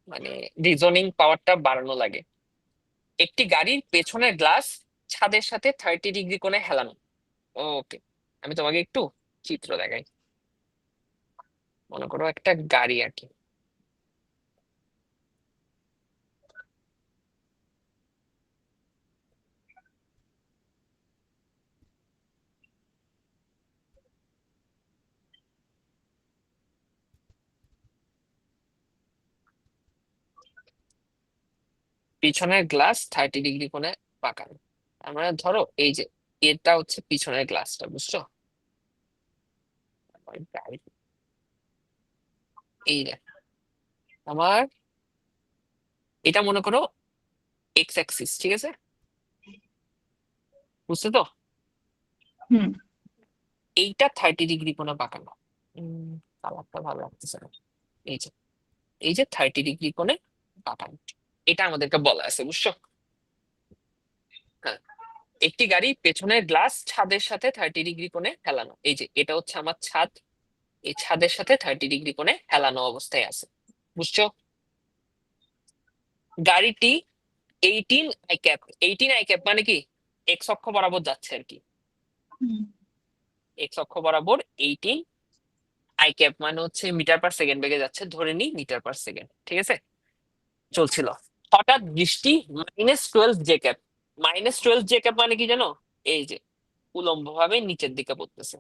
মানে রিজনিং পাওয়ারটা বাড়ানো লাগে। একটি গাড়ির পেছনের গ্লাস ছাদের সাথে 30 ডিগ্রি কোণে হেলানো। ওকে, আমি তোমাকে একটু চিত্র দেখাই। মনে করো একটা গাড়ি আর কি, পিছনের গ্লাস 30 ডিগ্রি কোণে পাকানো। তার মানে ধরো এই যে এটা হচ্ছে পিছনের গ্লাসটা, বুঝছো? এই দেখ, আমার এটা মনে করো এক্স অ্যাক্সিস, ঠিক আছে? বুঝছো তো? হুম। এইটা 30 ডিগ্রি কোণে বাঁকানো। কালারটা ভালো লাগতেছে না। এই যে, এই যে 30 ডিগ্রি কোণে বাঁকানো, এটা আমাদেরকে বলা আছে, বুঝছো? হ্যাঁ। একটি গাড়ি পেছনের গ্লাস ছাদের সাথে 30 ডিগ্রি কোণে হেলানো। এই যে এটা হচ্ছে আমার ছাদ, এই ছাদের সাথে 30 ডিগ্রি কোণে হেলানো অবস্থায় আছে। বুঝছো? গাড়িটি 18 আই ক্যাপ, 18 আই ক্যাপ মানে কি? এক্স অক্ষ বরাবর যাচ্ছে আর কি। এক্স অক্ষ বরাবর 18 আই ক্যাপ মানে হচ্ছে মিটার/সেকেন্ড বেগে যাচ্ছে, ধরে নি মিটার/সেকেন্ড, ঠিক আছে? চলছিল। হঠাৎ বৃষ্টি -12 জে ক্যাপ। -12 জে ক্যাপ মানে কি জানো? এই যে উলম্ব ভাবে নিচের দিকে পড়তেছে,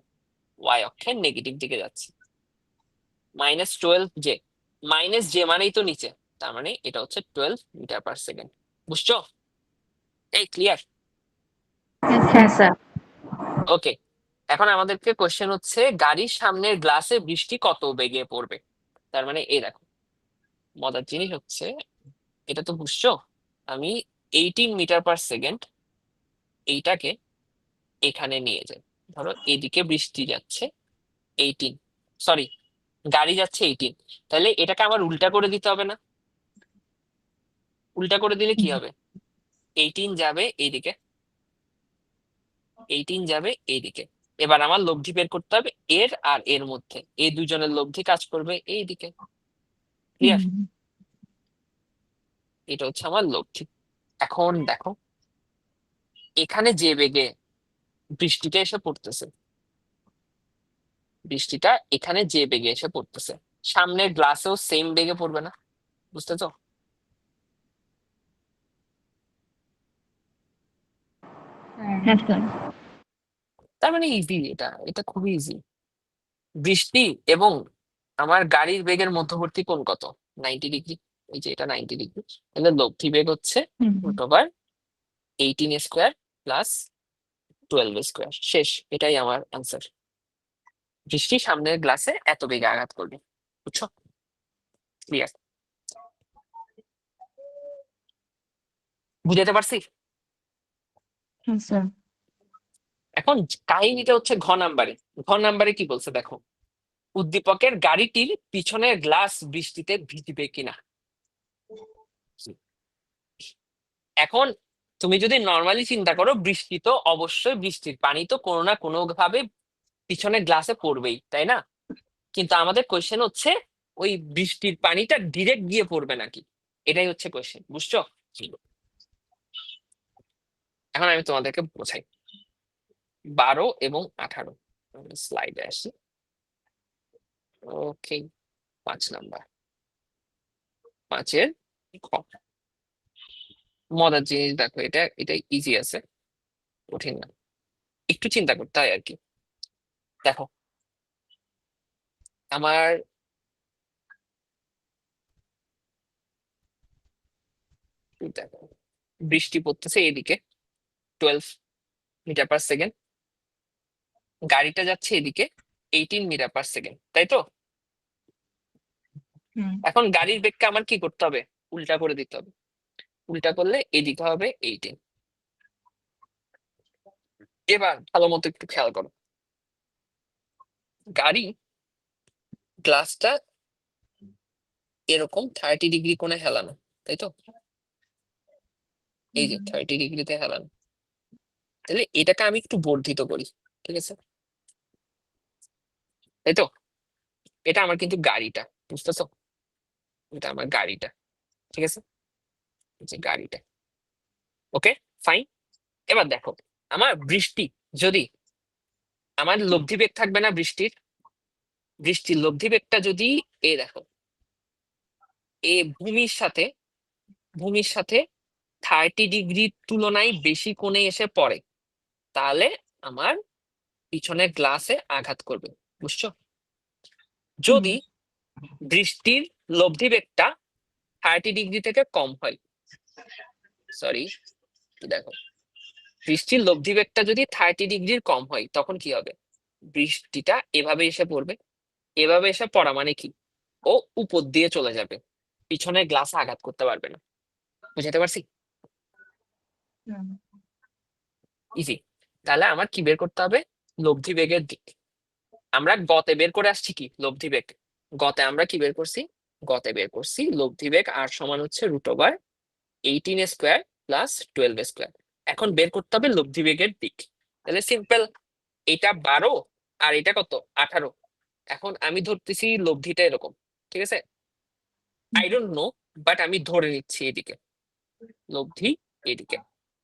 ওয়াই অক্ষের নেগেটিভ দিকে যাচ্ছে। -12 জে, -জে মানেই তো নিচে, তার মানে এটা হচ্ছে 12 মিটার/সেকেন্ড। বুঝছো? এই ক্লিয়ার? হ্যাঁ স্যার। ওকে। এখন আমাদেরকে কোশ্চেন হচ্ছে গাড়ির সামনের গ্লাসে বৃষ্টি কত বেগে পড়বে। তার মানে এই দেখো, মজার জিনিস হচ্ছে, এটা তো বুঝছো, আমি 18 মিটার/সেকেন্ড এইটাকে এখানে নিয়ে যাই। ধরো এদিকে বৃষ্টি যাচ্ছে 18, সরি গাড়ি যাচ্ছে 18, তাহলে এটাকে আমার উল্টা করে দিতে হবে না? উল্টা করে দিলে কি হবে? 18 যাবে এইদিকে, 18 যাবে এইদিকে। এবার আমার লব্ধি বের করতে হবে এর আর এর মধ্যে, এই দুজনের লব্ধি কাজ করবে এইদিকে। ক্লিয়ার? এটা হচ্ছে আমার লব্ধি। এখন দেখো এখানে যে বেগে বৃষ্টিটা এসে পড়তেছে, বৃষ্টিটা এখানে যে বেগে এসে পড়তেছে, সামনের গ্লাসেও সেম বেগে পড়বে না? বুঝতেছো? হ্যাঁ স্যার। তার মানে ইজি, এটা এটা খুবই ইজি। বৃষ্টি এবং আমার গাড়ির বেগের মধ্যবর্তী কোণ কত? 90 ডিগ্রি। এই যে এটা 90 ডিগ্রি, তাহলে লব্ধি বেগ হচ্ছে √18 স্কোয়ার প্লাস 12 স্কোয়ার। শেষ, এটাই আমার আনসার। বৃষ্টি সামনের গ্লাসে এত বেগে আঘাত করবে। বুঝছো? ক্লিয়ার? বুঝাতে পারছি? হ্যাঁ স্যার। এখন কাহিনীটা হচ্ছে ঘ নাম্বারে কি বলছে দেখো, উদ্দীপকের গাড়িটির পিছনের গ্লাস বৃষ্টিতে ভিজবে কিনা। এখন তুমি যদি নর্মালি চিন্তা করো, বৃষ্টি তো অবশ্যই, বৃষ্টির পানি তো কোনো না কোনো ভাবে পিছনের গ্লাসে পড়বেই, তাই না? কিন্তু আমাদের কোয়েশ্চেন হচ্ছে ওই বৃষ্টির পানিটা ডিরেক্ট গিয়ে পড়বে নাকি, এটাই হচ্ছে কোয়েশ্চেন। বুঝছো? এখন আমি তোমাদেরকে বোঝাই। 12 এবং 18, স্লাইডে আসি। ওকে, 5 নাম্বার, 5-এর খ। মজার জিনিস দেখো, এটা এটা ইজি আছে, কঠিন না, একটু চিন্তা করতে হয় আর কি। দেখো আমার দেখো বৃষ্টি পড়তেছে এদিকে 12 মিটার পার সেকেন্ড, গাড়িটা যাচ্ছে এদিকে 18 মিটার পার সেকেন্ড, তাই তো? এখন গাড়ির বেগকে আমার কি করতে হবে? উল্টা করে দিতে হবে। উল্টা করলে এদিকে হবে 18। এবার ভালো মতো একটু খেয়াল করো, গাড়ি গ্লাসটা এরকম 30 ডিগ্রি কোণে হেলানো, তাই তো? এই যে 30 ডিগ্রিতে হেলানো, তাহলে এটাকে আমি একটু বর্ধিত করি, ঠিক আছে? তাই তো? এটা আমার কিন্তু গাড়িটা, বুঝতেছো? এটা আমার গাড়িটা, ঠিক আছে? এই যে গাড়িটা। ওকে, ফাইন। এবার দেখো আমার বৃষ্টি, যদি আমার লব্ধি বেগ থাকবে না বৃষ্টির লব্ধি বেগটা যদি, দেখো ভূমির সাথে 30 ডিগ্রির তুলনায় বেশি কোণে এসে পড়ে, তাহলে আমার পিছনের গ্লাসে আঘাত করবে। বুঝছো? যদি বৃষ্টির লব্ধি বেগটা 30 ডিগ্রি থেকে কম হয়, সরি দেখো, বৃষ্টির লব্ধি বেগটা যদি 30 ডিগ্রির কম হয়, তখন কি হবে? বৃষ্টিটা এভাবে এসে পড়বে, এভাবে এসে পড়া মানে কি, ও উপর দিয়ে চলে যাবে, পিছনের গ্লাসে আঘাত করতে পারবে না। বুঝাতে পারছি? ইজি। তাহলে আমার কি বের করতে হবে? লব্ধি বেগের দিক। আমরা গতে বের করে আসছি কি লব্ধি বেগ, গতে আমরা কি বের করছি? গতে বের করছি লব্ধি বেগ আর সমান হচ্ছে √18 স্কোয়ার প্লাস 12 স্কোয়ার। এখন বের করতে হবে লব্ধি বেগের দিক। তাহলে সিম্পল, এটা 12 আর এটা কত? 18। এখন আমি ধরতেছি লব্ধিটা এরকম, ঠিক আছে? আই ডোন্ট নো, বাট আমি ধরে নিচ্ছি এদিকে লব্ধি, এদিকে,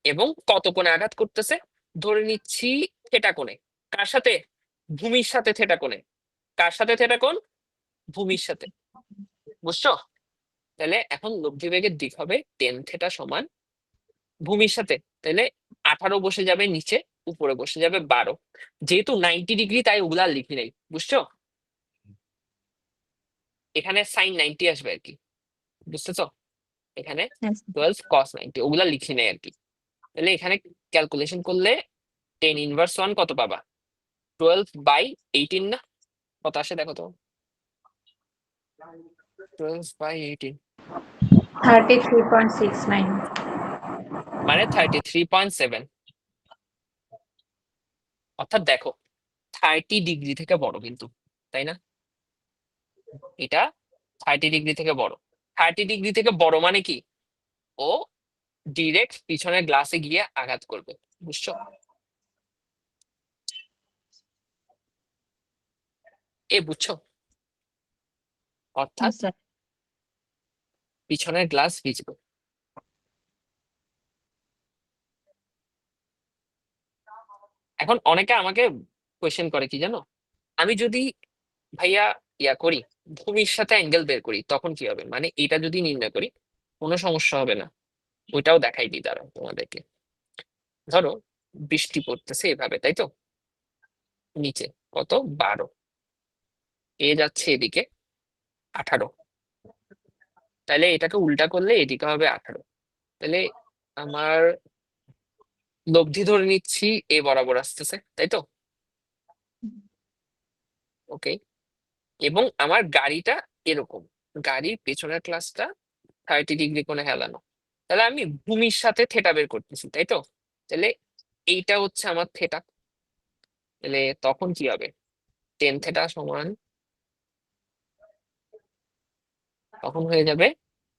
এবং কত কোণে আঘাত করতেছে ধরে নিচ্ছি থেটা কোণে। কার সাথে? ভূমির সাথে থেটা কোণে। কার সাথে থেটা কোণ? ভূমির সাথে। বুঝছো? তাহলে এখন লব্ধি বেগের দিক হবে 10 থেটা সমান ভূমির সাথে, তাহলে 18 বসে যাবে নিচে, উপরে বসে যাবে 12। যেহেতু 90 ডিগ্রি তাই ওগুলা লিখি নাই। বুঝছো? এখানে sin 90 আসবে আর কি। বুঝতেছো? এখানে 12 cos 90 ওগুলা লিখি নাই আর কি। তাহলে এখানে ক্যালকুলেশন করলে 10 ইনভার্স 1 কত পাবা? 12/18 না? কত আসে দেখো তো, 12/18 33.69। মানে 33.7। অর্থাৎ দেখো 30 ডিগ্রি থেকে বড় কিন্তু, তাই না? এটা 30 ডিগ্রি থেকে বড়। 30 ডিগ্রি থেকে বড় মানে কি, ও ডিরেক্ট পিছনের গ্লাসে গিয়ে আঘাত করবে, বুঝছো? বুঝছো? অর্থাৎ স্যার পিছনের গ্লাস ভিজবে। এখন অনেকে আমাকে কোয়েশ্চেন করে কি জানো, আমি যদি ভাইয়া করি, ভূমির সাথে অ্যাঙ্গেল বের করি তখন কি হবে, মানে এটা যদি নির্ণয় করি কোনো সমস্যা হবে না? ওইটাও দেখাই দিই দাঁড়াও তোমাদেরকে। ধরো বৃষ্টি পড়তেছে এভাবে, তাই তো? নিচে কত, 12, যাচ্ছে এদিকে 18, তাহলে এটাকে উল্টা করলে এদিকে হবে 18। তাহলে আমার লব্ধি ধরে নিচ্ছি বরাবর আসতেছে, তাই তো? ওকে। এবং আমার গাড়িটা এরকম, গাড়ির পেছনের ক্লাসটা 30 ডিগ্রি কোণে হেলানো, তাহলে আমি ভূমির সাথে থেটা বের করতেছি, তাই তো? তাহলে এইটা হচ্ছে আমার থেটা। তাহলে তখন কি হবে, টেন থেটা সমান, তখন হয়ে যাবে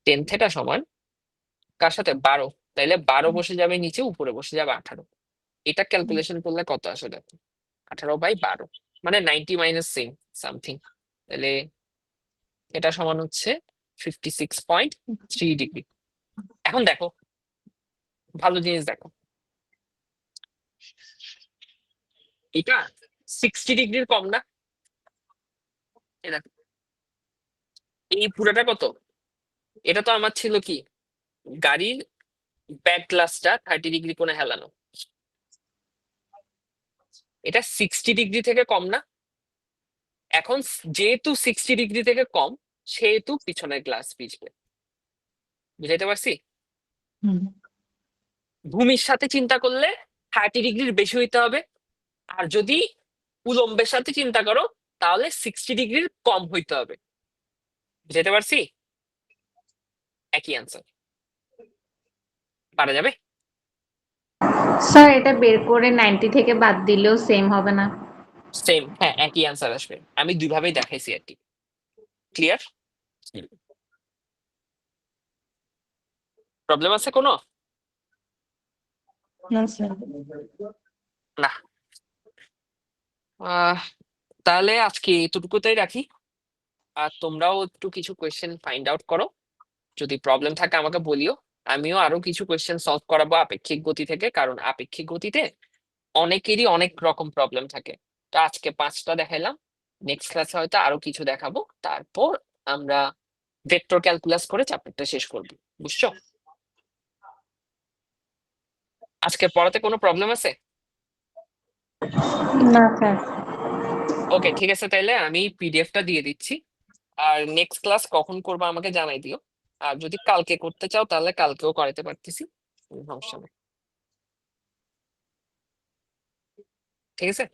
টেন থেটা সমান কার সাথে, 12। তাইলে 12 বসে যাবে নিচে, উপরে বসে যাবে 18। এটা ক্যালকুলেশন করলে কত আসে দেখো, 18/12, মানে 90 - সামথিং। তাহলে এটা সমান হচ্ছে 56.3 ডিগ্রি। এখন দেখো, ভালো জিনিস দেখো, এটা 60 ডিগ্রির কম না? এই দেখো, এই পুরোটা কত, এটা তো আমার ছিল কি, গাড়ির ব্যাক গ্লাসটা 30 ডিগ্রি কোণে হেলানো, এটা 60 ডিগ্রি থেকে কম না? এখন যেহেতু 60 ডিগ্রি থেকে কম, সেহেতু পিছনের গ্লাস ভিজবে। বুঝাইতে পারছি? হুম ভূমির সাথে চিন্তা করলে 30 ডিগ্রির বেশি হইতে হবে, আর যদি উলম্বের সাথে চিন্তা করো তাহলে 60 ডিগ্রির কম হইতে হবে। বুঝাইতে পারছি? একই আনসার, পারা যাবে? স্যার এটা বের করে 90 থেকে বাদ দিলেও সেম হবে না? সেম, হ্যাঁ, একই আনসার আসবে। আমি দুইভাবেই দেখাইছি আর কি। ক্লিয়ার? প্রবলেম আছে কোনো? না স্যার না। তাহলে আজকে এতটুকুতেই রাখি, আর তোমরাও একটু কিছু কোয়েশ্চেন ফাইন্ড আউট করো, যদি প্রবলেম থাকে আমাকে বলিও। আমিও আরো কিছু কোয়েশ্চেন সলভ করাবো আপেক্ষিক গতি থেকে, কারণ আপেক্ষিক গতিতে অনেকেরই অনেক রকম প্রবলেম থাকে। তো আজকে 5টা দেখাইলাম, নেক্সট ক্লাসে হয়তো আরো কিছু দেখাবো, তারপর আমরা ভেক্টর ক্যালকুলাস করে চ্যাপ্টারটা শেষ করবো, বুঝছো? আজকে পড়াতে কোনো প্রবলেম আছে? না স্যার। ওকে, ঠিক আছে, তাইলে আমি পিডিএফটা দিয়ে দিচ্ছি। আর নেক্সট ক্লাস কখন করবো আমাকে জানাই দিও। আর যদি কালকে করতে চাও তাহলে কালকেও করাতে পারতেছি, কোনো সমস্যা নেই। ঠিক আছে,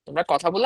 তোমরা কথা বলে